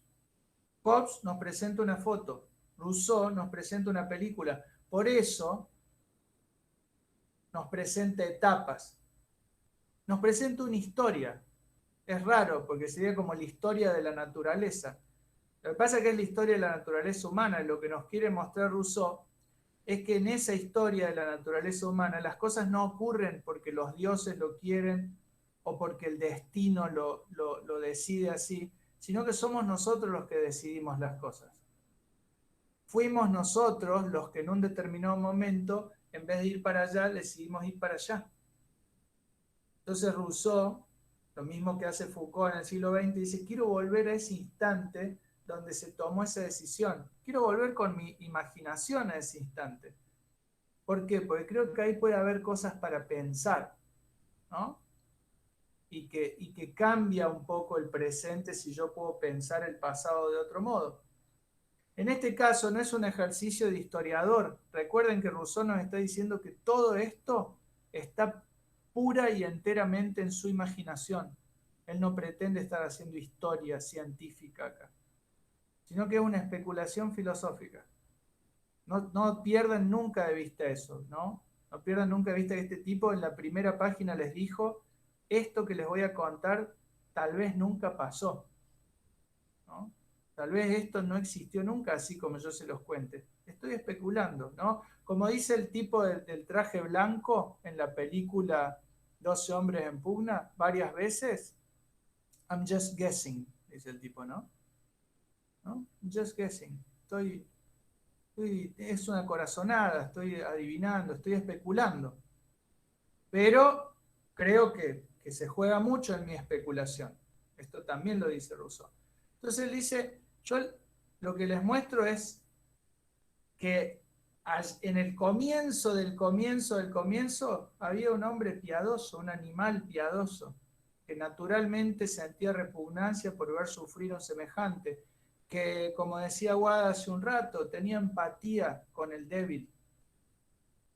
Hobbes nos presenta una foto, Rousseau nos presenta una película. Por eso nos presenta etapas, nos presenta una historia. Es raro, porque sería como la historia de la naturaleza. Lo que pasa es que es la historia de la naturaleza humana. Lo que nos quiere mostrar Rousseau es que en esa historia de la naturaleza humana las cosas no ocurren porque los dioses lo quieren o porque el destino lo decide así, sino que somos nosotros los que decidimos las cosas. Fuimos nosotros los que en un determinado momento, en vez de ir para allá, decidimos ir para allá. Entonces Rousseau, lo mismo que hace Foucault en el siglo XX, dice: quiero volver a ese instante donde se tomó esa decisión. Quiero volver con mi imaginación a ese instante. ¿Por qué? Porque creo que ahí puede haber cosas para pensar, ¿no? Y que cambia un poco el presente si yo puedo pensar el pasado de otro modo. En este caso no es un ejercicio de historiador. Recuerden que Rousseau nos está diciendo que todo esto está pura y enteramente en su imaginación. Él no pretende estar haciendo historia científica acá, sino que es una especulación filosófica. No pierdan nunca de vista eso, ¿no? No pierdan nunca de vista que este tipo en la primera página les dijo: esto que les voy a contar tal vez nunca pasó, ¿no? Tal vez esto no existió nunca así como yo se los cuente. Estoy especulando, ¿no? Como dice el tipo del traje blanco en la película 12 hombres en pugna, varias veces: I'm just guessing, dice el tipo, ¿no? Just guessing. Es una corazonada, estoy adivinando, estoy especulando. Pero creo que se juega mucho en mi especulación. Esto también lo dice Rousseau. Entonces él dice: yo lo que les muestro es que en el comienzo del comienzo había un hombre piadoso, un animal piadoso, que naturalmente sentía repugnancia por ver sufrir a un semejante, que, como decía Wada hace un rato, tenía empatía con el débil.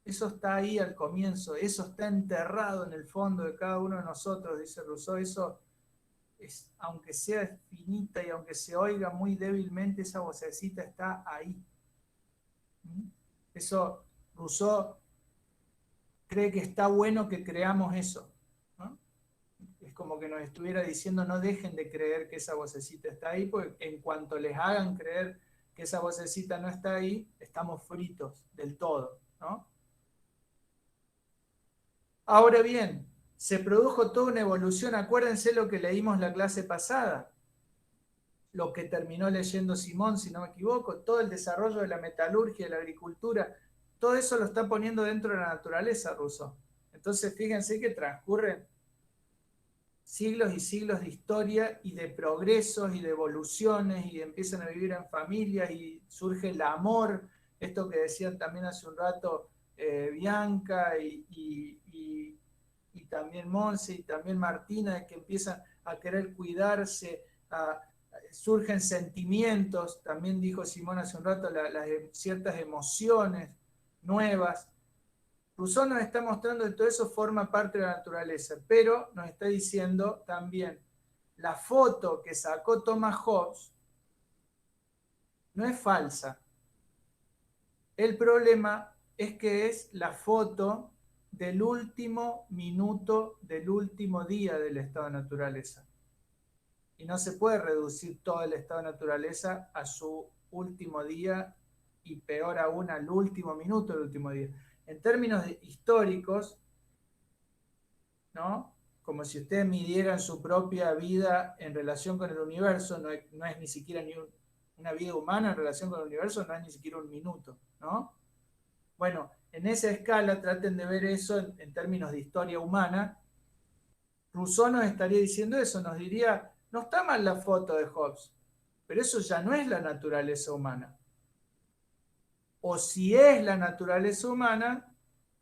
Eso está ahí al comienzo, eso está enterrado en el fondo de cada uno de nosotros, dice Rousseau. Eso es, aunque sea finita y aunque se oiga muy débilmente, esa vocecita está ahí. Eso, Rousseau cree que está bueno que creamos eso, ¿no? Es como que nos estuviera diciendo: no dejen de creer que esa vocecita está ahí, porque en cuanto les hagan creer que esa vocecita no está ahí, estamos fritos del todo, ¿no? Ahora bien, se produjo toda una evolución. Acuérdense lo que leímos la clase pasada, lo que terminó leyendo Simón, si no me equivoco, todo el desarrollo de la metalurgia, de la agricultura, todo eso lo está poniendo dentro de la naturaleza, Rousseau. Entonces fíjense que transcurren siglos y siglos de historia y de progresos y de evoluciones, y empiezan a vivir en familias y surge el amor, esto que decían también hace un rato Bianca y también Monse y también Martina, que empiezan a querer cuidarse, surgen sentimientos, también dijo Simón hace un rato, ciertas emociones nuevas. Rousseau nos está mostrando que todo eso forma parte de la naturaleza, pero nos está diciendo también: la foto que sacó Thomas Hobbes no es falsa. El problema es que es la foto del último minuto del último día del estado de naturaleza. Y no se puede reducir todo el estado de naturaleza a su último día, y peor aún al último minuto del último día. En términos históricos, ¿no? Como si ustedes midieran su propia vida en relación con el universo, no es ni siquiera una vida humana en relación con el universo, no es ni siquiera un minuto, ¿no? Bueno, en esa escala traten de ver eso en términos de historia humana. Rousseau nos estaría diciendo eso, nos diría: no está mal la foto de Hobbes, Pero eso ya no es la naturaleza humana. O si es la naturaleza humana,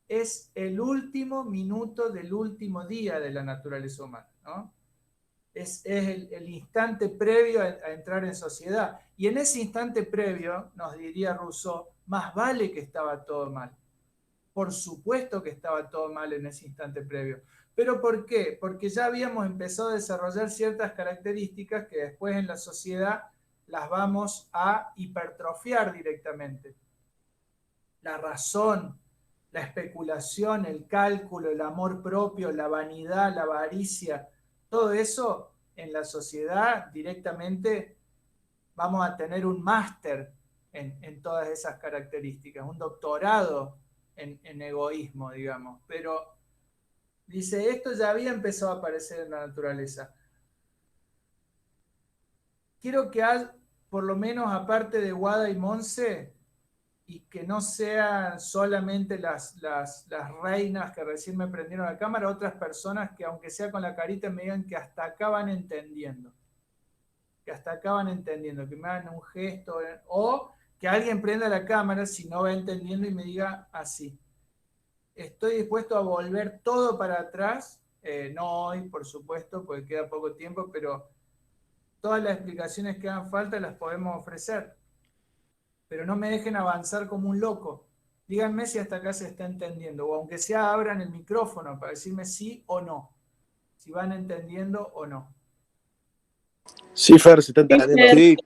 es el último minuto del último día de la naturaleza humana, ¿no? Es el instante previo a entrar en sociedad. Y en ese instante previo, nos diría Rousseau, más vale que estaba todo mal. Por supuesto que estaba todo mal en ese instante previo. ¿Pero por qué? Porque ya habíamos empezado a desarrollar ciertas características que después en la sociedad las vamos a hipertrofiar directamente. La razón, la especulación, el cálculo, el amor propio, la vanidad, la avaricia, todo eso en la sociedad directamente vamos a tener un máster en todas esas características, un doctorado en egoísmo, digamos. Pero dice, esto ya había empezado a aparecer en la naturaleza. Quiero que por lo menos aparte de Wada y Monse, y que no sean solamente las reinas que recién me prendieron la cámara, otras personas que aunque sea con la carita me digan que hasta acá van entendiendo. Que hasta acá van entendiendo, que me hagan un gesto, o que alguien prenda la cámara si no va entendiendo y me diga así. Estoy dispuesto a volver todo para atrás, no hoy, por supuesto, porque queda poco tiempo, pero todas las explicaciones que hagan falta las podemos ofrecer. Pero no me dejen avanzar como un loco. Díganme si hasta acá se está entendiendo, o aunque sea abran el micrófono para decirme sí o no, si van entendiendo o no. Sí, Fer, se está entendiendo. Sí.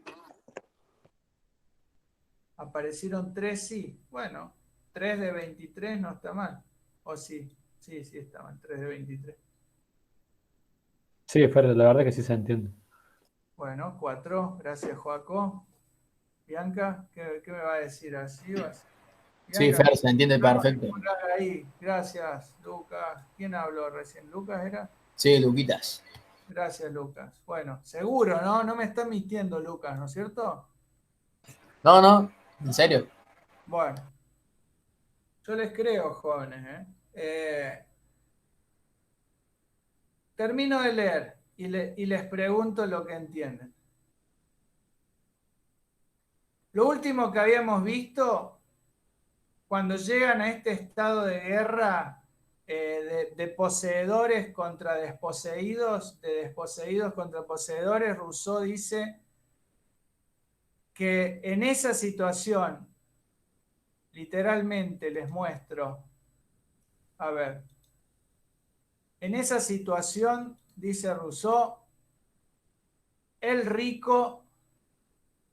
Aparecieron 3 sí. Bueno, 3 de 23 no está mal. ¿O sí? Sí, sí está mal, 3 de 23. Sí, Fer, la verdad que sí se entiende. Bueno, 4. Gracias, Joaco. Bianca, ¿qué me va a decir? ¿Así o así? Sí, Bianca, Fer, se entiende perfecto. ahí. Gracias, Lucas. ¿Quién habló recién? ¿Lucas era? Sí, Luquitas. Gracias, Lucas. Bueno, seguro, ¿no? No me está mintiendo, Lucas, ¿no es cierto? No, en serio. Bueno, yo les creo, jóvenes. Termino de leer y les pregunto lo que entienden. Lo último que habíamos visto, cuando llegan a este estado de guerra de poseedores contra desposeídos, de desposeídos contra poseedores, Rousseau dice que en esa situación, literalmente les muestro, a ver, en esa situación, dice Rousseau, el rico,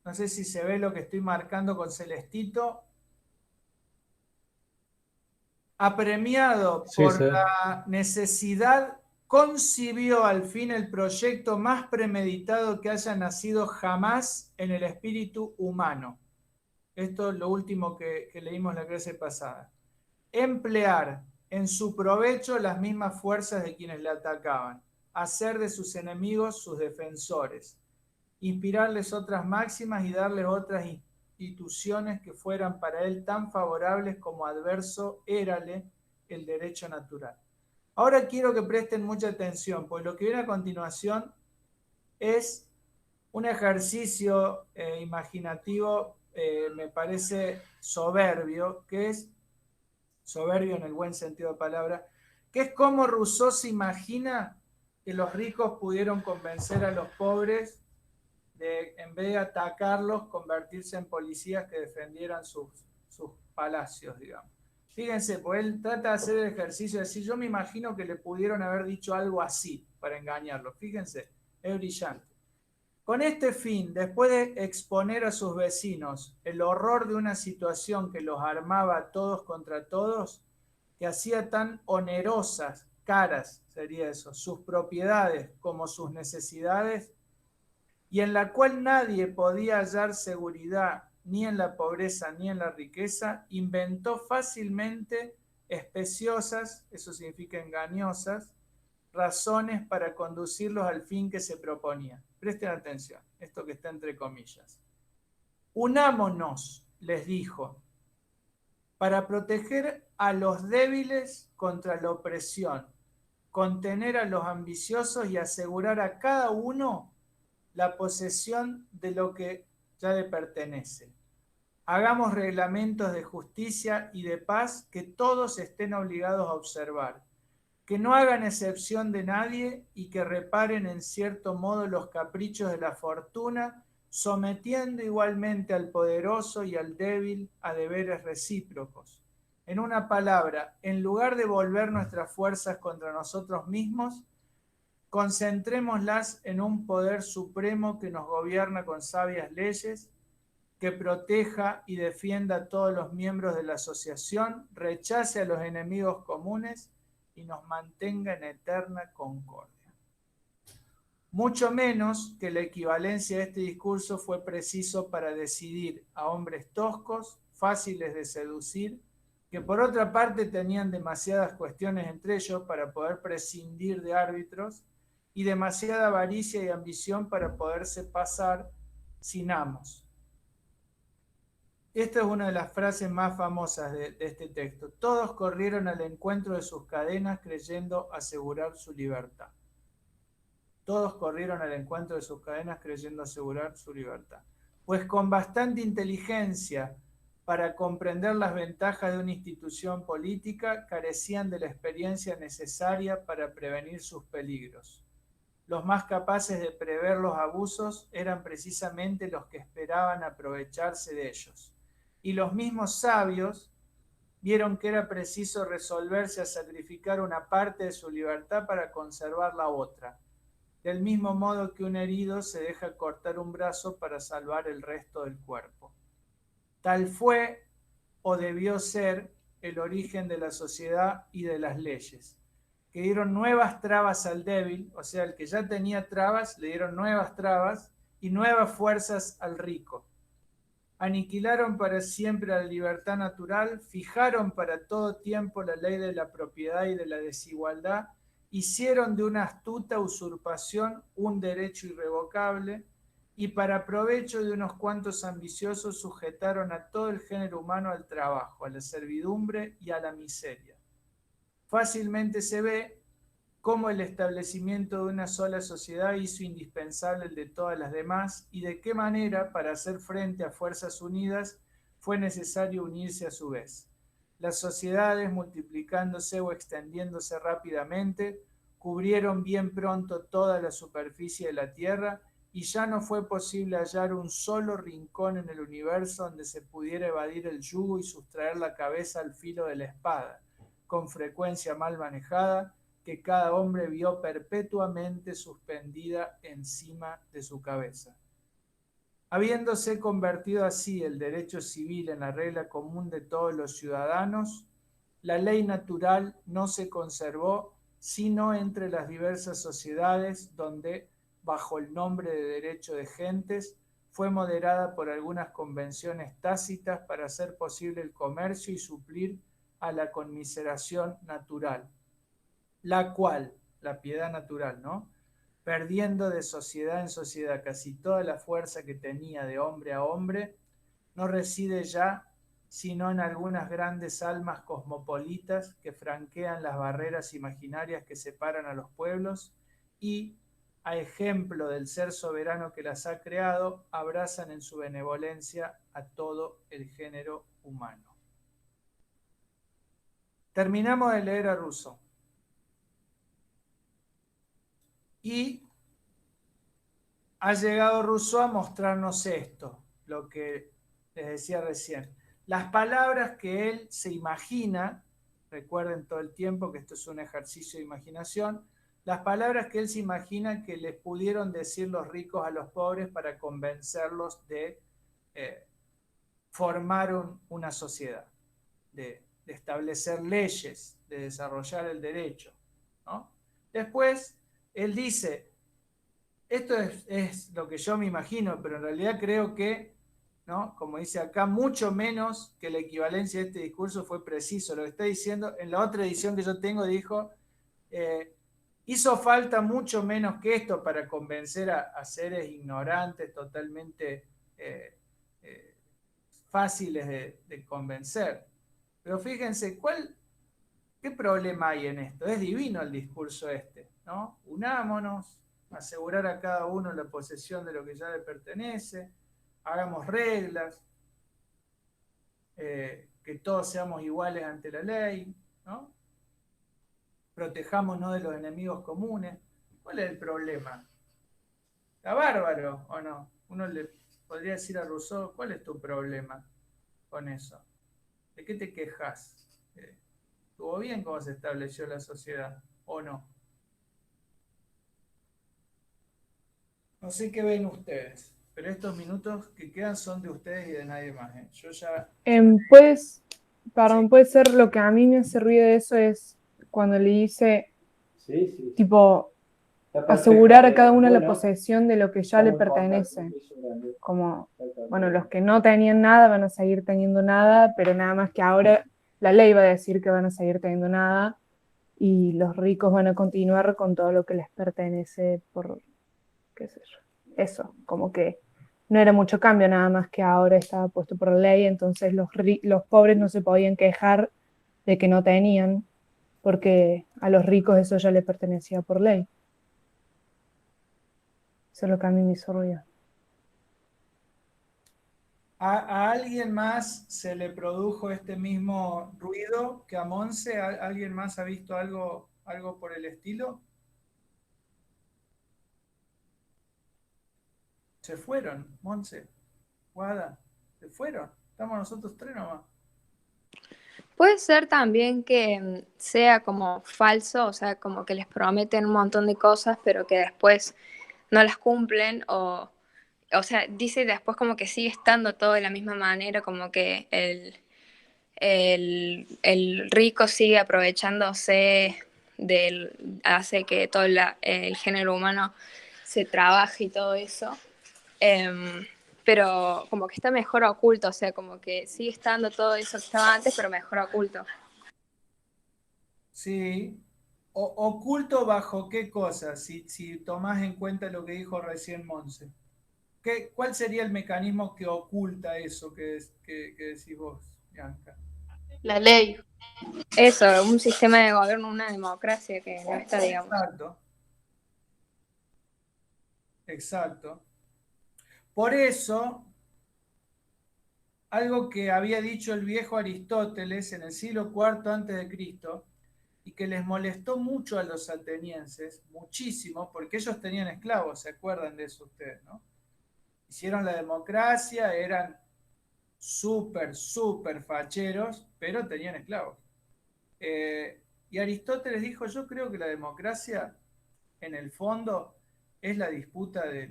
no sé si se ve lo que estoy marcando con celestito, apremiado por la necesidad, concibió al fin el proyecto más premeditado que haya nacido jamás en el espíritu humano. Esto es lo último que leímos la clase pasada. Emplear en su provecho las mismas fuerzas de quienes le atacaban, hacer de sus enemigos sus defensores, inspirarles otras máximas y darles otras instituciones que fueran para él tan favorables como adverso érale el derecho natural. Ahora quiero que presten mucha atención, pues lo que viene a continuación es un ejercicio imaginativo, me parece soberbio, que es soberbio en el buen sentido de la palabra, que es cómo Rousseau se imagina que los ricos pudieron convencer a los pobres de, en vez de atacarlos, convertirse en policías que defendieran sus palacios, digamos. Fíjense, pues él trata de hacer el ejercicio de decir, yo me imagino que le pudieron haber dicho algo así para engañarlo. Fíjense, es brillante. Con este fin, después de exponer a sus vecinos el horror de una situación que los armaba todos contra todos, que hacía tan onerosas, caras, sería eso, sus propiedades como sus necesidades, y en la cual nadie podía hallar seguridad ni en la pobreza ni en la riqueza, inventó fácilmente especiosas, eso significa engañosas, razones para conducirlos al fin que se proponía. Presten atención, esto que está entre comillas. Unámonos, les dijo, para proteger a los débiles contra la opresión, contener a los ambiciosos y asegurar a cada uno la posesión de lo que ya le pertenece. Hagamos reglamentos de justicia y de paz que todos estén obligados a observar, que no hagan excepción de nadie y que reparen en cierto modo los caprichos de la fortuna, sometiendo igualmente al poderoso y al débil a deberes recíprocos. En una palabra, en lugar de volver nuestras fuerzas contra nosotros mismos, concentrémoslas en un poder supremo que nos gobierna con sabias leyes, que proteja y defienda a todos los miembros de la asociación, rechace a los enemigos comunes y nos mantenga en eterna concordia. Mucho menos que la equivalencia de este discurso fue preciso para decidir a hombres toscos, fáciles de seducir, que por otra parte tenían demasiadas cuestiones entre ellos para poder prescindir de árbitros y demasiada avaricia y ambición para poderse pasar sin amos. Esta es una de las frases más famosas de este texto. Todos corrieron al encuentro de sus cadenas creyendo asegurar su libertad. Todos corrieron al encuentro de sus cadenas creyendo asegurar su libertad. Pues con bastante inteligencia para comprender las ventajas de una institución política, carecían de la experiencia necesaria para prevenir sus peligros. Los más capaces de prever los abusos eran precisamente los que esperaban aprovecharse de ellos. Y los mismos sabios vieron que era preciso resolverse a sacrificar una parte de su libertad para conservar la otra, del mismo modo que un herido se deja cortar un brazo para salvar el resto del cuerpo. Tal fue o debió ser el origen de la sociedad y de las leyes, que dieron nuevas trabas al débil, o sea, el que ya tenía trabas, le dieron nuevas trabas y nuevas fuerzas al rico. Aniquilaron para siempre la libertad natural, fijaron para todo tiempo la ley de la propiedad y de la desigualdad, hicieron de una astuta usurpación un derecho irrevocable, y para provecho de unos cuantos ambiciosos sujetaron a todo el género humano al trabajo, a la servidumbre y a la miseria. Fácilmente se ve cómo el establecimiento de una sola sociedad hizo indispensable el de todas las demás y de qué manera, para hacer frente a fuerzas unidas, fue necesario unirse a su vez. Las sociedades, multiplicándose o extendiéndose rápidamente, cubrieron bien pronto toda la superficie de la Tierra y ya no fue posible hallar un solo rincón en el universo donde se pudiera evadir el yugo y sustraer la cabeza al filo de la espada, con frecuencia mal manejada, que cada hombre vio perpetuamente suspendida encima de su cabeza. Habiéndose convertido así el derecho civil en la regla común de todos los ciudadanos, la ley natural no se conservó sino entre las diversas sociedades donde, bajo el nombre de derecho de gentes, fue moderada por algunas convenciones tácitas para hacer posible el comercio y suplir a la conmiseración natural, la cual, la piedad natural, ¿no?, perdiendo de sociedad en sociedad casi toda la fuerza que tenía de hombre a hombre, no reside ya sino en algunas grandes almas cosmopolitas que franquean las barreras imaginarias que separan a los pueblos y, a ejemplo del ser soberano que las ha creado, abrazan en su benevolencia a todo el género humano. Terminamos de leer a Rousseau. Y ha llegado Rousseau a mostrarnos esto, lo que les decía recién. Las palabras que él se imagina, recuerden todo el tiempo que esto es un ejercicio de imaginación, las palabras que él se imagina que les pudieron decir los ricos a los pobres para convencerlos de formar una sociedad, de establecer leyes, de desarrollar el derecho, ¿no? Después, él dice, esto es lo que yo me imagino, pero en realidad creo que, ¿no?, como dice acá, mucho menos que la equivalencia de este discurso fue preciso. Lo que está diciendo, en la otra edición que yo tengo, dijo, hizo falta mucho menos que esto para convencer a seres ignorantes, totalmente fáciles de convencer. Pero fíjense, ¿qué problema hay en esto? Es divino el discurso este, ¿no? Unámonos, asegurar a cada uno la posesión de lo que ya le pertenece, hagamos reglas, que todos seamos iguales ante la ley, ¿no? Protejámonos de los enemigos comunes. ¿Cuál es el problema? ¿Está bárbaro o no? Uno le podría decir a Rousseau, ¿cuál es tu problema con eso? ¿De qué te quejas? ¿Estuvo bien cómo se estableció la sociedad o no? No sé qué ven ustedes, pero estos minutos que quedan son de ustedes y de nadie más, ¿eh? Yo ya... Puede ser lo que a mí me hace ruido de eso es cuando le dice, tipo, asegurar a cada uno la posesión de lo que ya le pertenece. Como, bueno, los que no tenían nada van a seguir teniendo nada, pero nada más que ahora la ley va a decir que van a seguir teniendo nada y los ricos van a continuar con todo lo que les pertenece por, qué sé yo. Eso, como que no era mucho cambio, nada más que ahora estaba puesto por ley, entonces los pobres no se podían quejar de que no tenían, porque a los ricos eso ya les pertenecía por ley. Eso es lo que a mí me hizo ruido. ¿A alguien más se le produjo este mismo ruido que a Monse? ¿Alguien más ha visto algo por el estilo? Se fueron, Monse, Guada, se fueron. Estamos nosotros tres nomás. Puede ser también que sea como falso, o sea, como que les prometen un montón de cosas, pero que después no las cumplen, o sea, dice después como que sigue estando todo de la misma manera, como que el rico sigue aprovechándose hace que todo el género humano se trabaje y todo eso. Pero como que está mejor oculto, o sea, como que sigue estando todo eso que estaba antes, pero mejor oculto. Sí. ¿Oculto bajo qué cosa? Si tomás en cuenta lo que dijo recién Monse. ¿Cuál sería el mecanismo que oculta eso que decís vos, Bianca? La ley. Eso, un sistema de gobierno, una democracia que no está, digamos. Exacto. Por eso, algo que había dicho el viejo Aristóteles en el siglo IV a.C., y que les molestó mucho a los atenienses, muchísimo, porque ellos tenían esclavos, ¿se acuerdan de eso ustedes, no? Hicieron la democracia, eran súper facheros, pero tenían esclavos. Y Aristóteles dijo, yo creo que la democracia, en el fondo, es la disputa de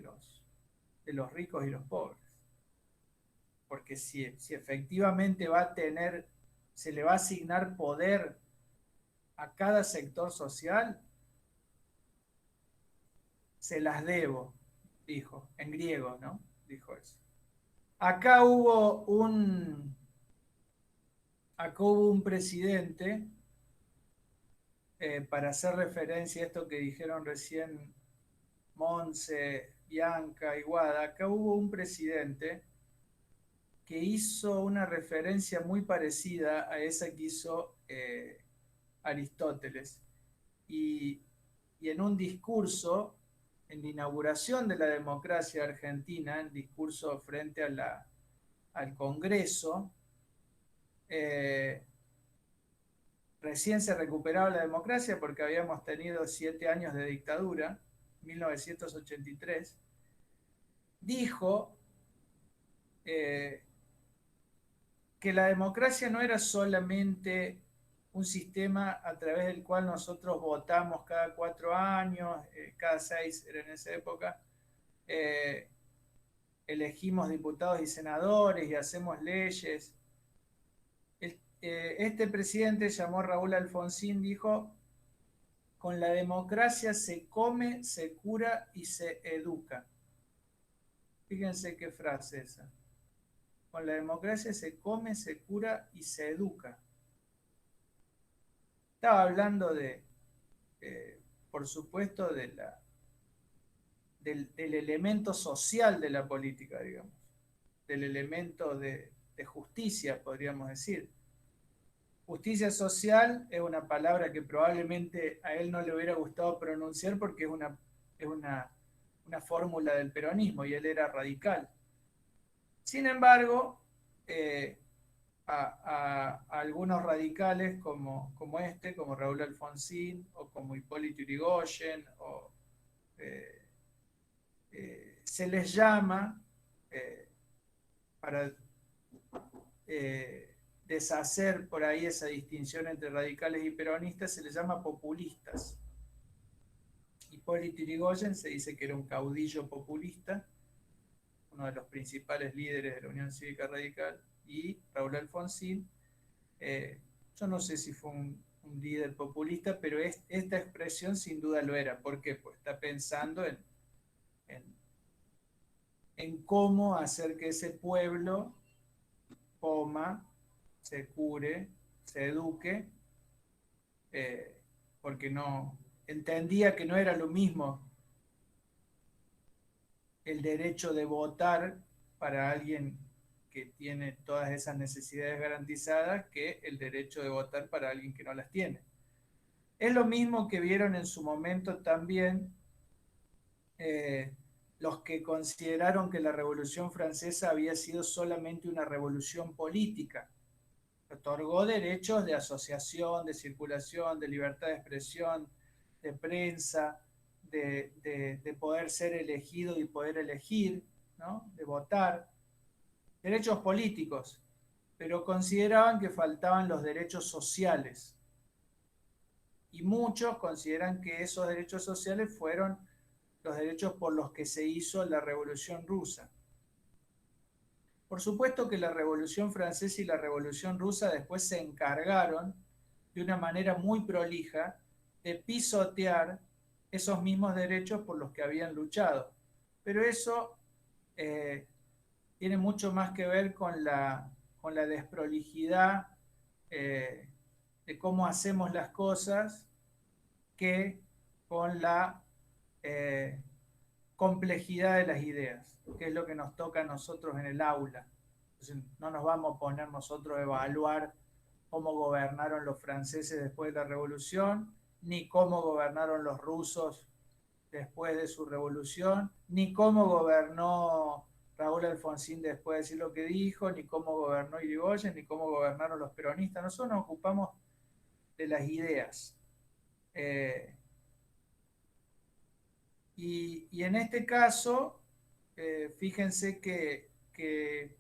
los ricos y los pobres. Porque si efectivamente se le va a asignar poder a cada sector social, se las debo, dijo, en griego, ¿no? Dijo eso. Acá hubo un presidente, para hacer referencia a esto que dijeron recién Monse, Bianca y Guada, acá hubo un presidente que hizo una referencia muy parecida a esa que hizo Aristóteles. Y en un discurso, en la inauguración de la democracia argentina, el discurso frente al Congreso, recién se recuperaba la democracia porque habíamos tenido 7 años de dictadura, 1983, dijo que la democracia no era solamente un sistema a través del cual nosotros votamos cada 4 años, cada 6 era en esa época, elegimos diputados y senadores y hacemos leyes. Este presidente, llamó Raúl Alfonsín, dijo, con la democracia se come, se cura y se educa. Fíjense qué frase esa. Con la democracia se come, se cura y se educa. Estaba hablando por supuesto, del elemento social de la política, digamos, del elemento de justicia, podríamos decir. Justicia social es una palabra que probablemente a él no le hubiera gustado pronunciar porque una fórmula del peronismo y él era radical. Sin embargo, a algunos radicales como Raúl Alfonsín o como Hipólito Yrigoyen, se les llama, para deshacer por ahí esa distinción entre radicales y peronistas, se les llama populistas. Hipólito Yrigoyen se dice que era un caudillo populista, uno de los principales líderes de la Unión Cívica Radical, y Raúl Alfonsín, yo no sé si fue un líder populista, pero esta expresión sin duda lo era. ¿Por qué? Pues está pensando en cómo hacer que ese pueblo coma, se cure, se eduque, porque no entendía que no era lo mismo el derecho de votar para alguien que tiene todas esas necesidades garantizadas que el derecho de votar para alguien que no las tiene. Es lo mismo que vieron en su momento también los que consideraron que la Revolución Francesa había sido solamente una revolución política. Otorgó derechos de asociación, de circulación, de libertad de expresión, de prensa, de poder ser elegido y poder elegir, ¿no? De votar. Derechos políticos, pero consideraban que faltaban los derechos sociales. Y muchos consideran que esos derechos sociales fueron los derechos por los que se hizo la Revolución Rusa. Por supuesto que la Revolución Francesa y la Revolución Rusa después se encargaron de una manera muy prolija de pisotear esos mismos derechos por los que habían luchado. Pero eso tiene mucho más que ver con la desprolijidad de cómo hacemos las cosas que con la complejidad de las ideas, que es lo que nos toca a nosotros en el aula. Entonces, no nos vamos a poner nosotros a evaluar cómo gobernaron los franceses después de la revolución, ni cómo gobernaron los rusos después de su revolución, ni cómo gobernó Raúl Alfonsín después de decir lo que dijo, ni cómo gobernó Irigoyen, ni cómo gobernaron los peronistas. Nosotros nos ocupamos de las ideas. Y en este caso, fíjense que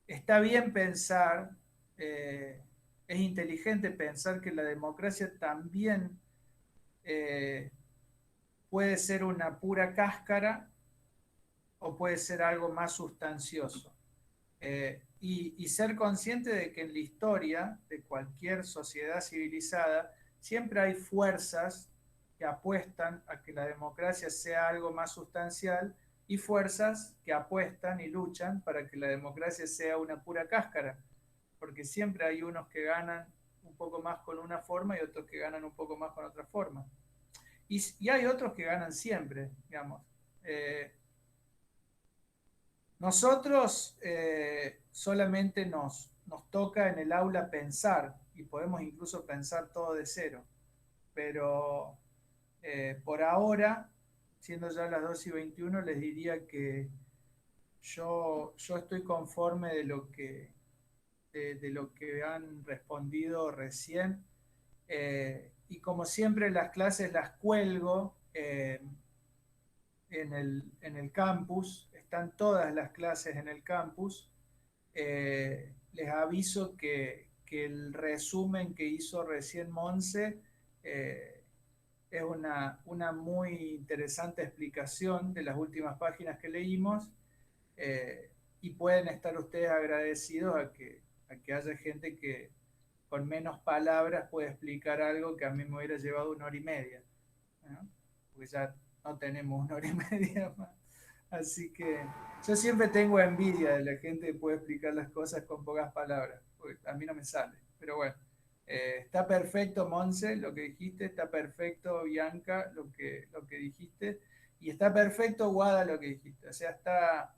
está bien pensar, es inteligente pensar que la democracia también puede ser una pura cáscara o puede ser algo más sustancioso. Y ser consciente de que en la historia de cualquier sociedad civilizada siempre hay fuerzas que apuestan a que la democracia sea algo más sustancial y fuerzas que apuestan y luchan para que la democracia sea una pura cáscara, porque siempre hay unos que ganan un poco más con una forma y otros que ganan un poco más con otra forma. Y hay otros que ganan siempre, digamos. Nosotros solamente nos toca en el aula pensar, y podemos incluso pensar todo de cero, pero por ahora, siendo ya las 2:21, les diría que yo estoy conforme de lo que han respondido recién, y como siempre las clases las cuelgo en el campus, están todas las clases en el campus. Les aviso que el resumen que hizo recién Monse es una muy interesante explicación de las últimas páginas que leímos, y pueden estar ustedes agradecidos a que haya gente que con menos palabras puede explicar algo que a mí me hubiera llevado 1 hora y media, ¿no? Porque ya no tenemos 1 hora y media más. Así que yo siempre tengo envidia de la gente que puede explicar las cosas con pocas palabras, porque a mí no me sale. Pero bueno, está perfecto, Monse, lo que dijiste, está perfecto, Bianca, lo que dijiste, y está perfecto, Guada, lo que dijiste. O sea, está...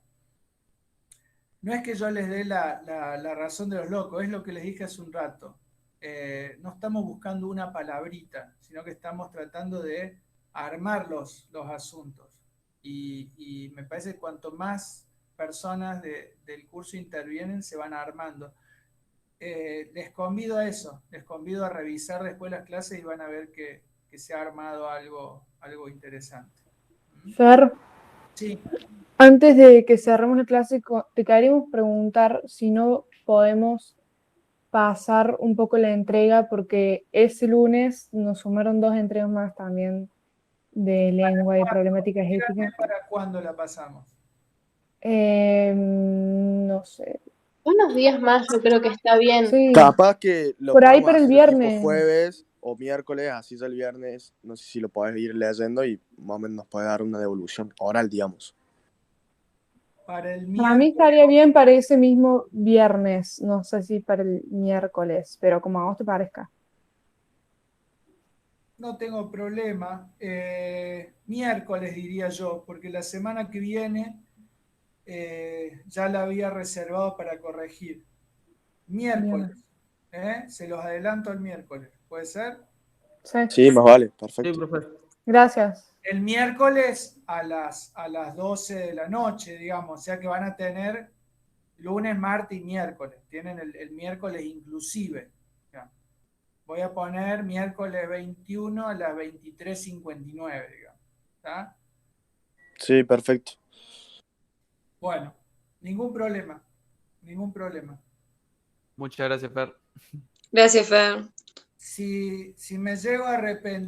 No es que yo les dé la razón de los locos, es lo que les dije hace un rato. No estamos buscando una palabrita, sino que estamos tratando de armar los asuntos. Y me parece que cuanto más personas del curso intervienen, se van armando. Les convido a eso, les convido a revisar después las clases y van a ver que se ha armado algo interesante. Fer, Sí. antes de que cerremos la clase, te queríamos preguntar si no podemos pasar un poco la entrega, porque ese lunes nos sumaron 2 entregas más también de lengua y problemáticas éticas. ¿Para cuándo la pasamos? No sé. Unos días más yo creo que está bien. Sí. Capaz que lo Por ahí podemos para el hacer tipo viernes. jueves o miércoles, así es el viernes. No sé si lo podés ir leyendo y más o menos nos puede dar una devolución oral, digamos. Para el Para mí miércoles estaría bien para ese mismo viernes, no sé si para el miércoles, pero como a vos te parezca. no tengo problema. Miércoles diría yo, porque la semana que viene ya la había reservado para corregir. Miércoles. Se los adelanto el miércoles. ¿Puede ser? Sí. Sí, más vale, Sí, perfecto. profe. Gracias. El miércoles a las 12 de la noche, digamos, o sea que van a tener lunes, martes y miércoles. Tienen el miércoles inclusive. Ya. Voy a poner miércoles 21 a las 23:59, digamos. ¿Está? Sí, perfecto. Bueno, ningún problema. Ningún problema. Muchas gracias, Fer. Gracias, Fer. Si me llego a arrepentir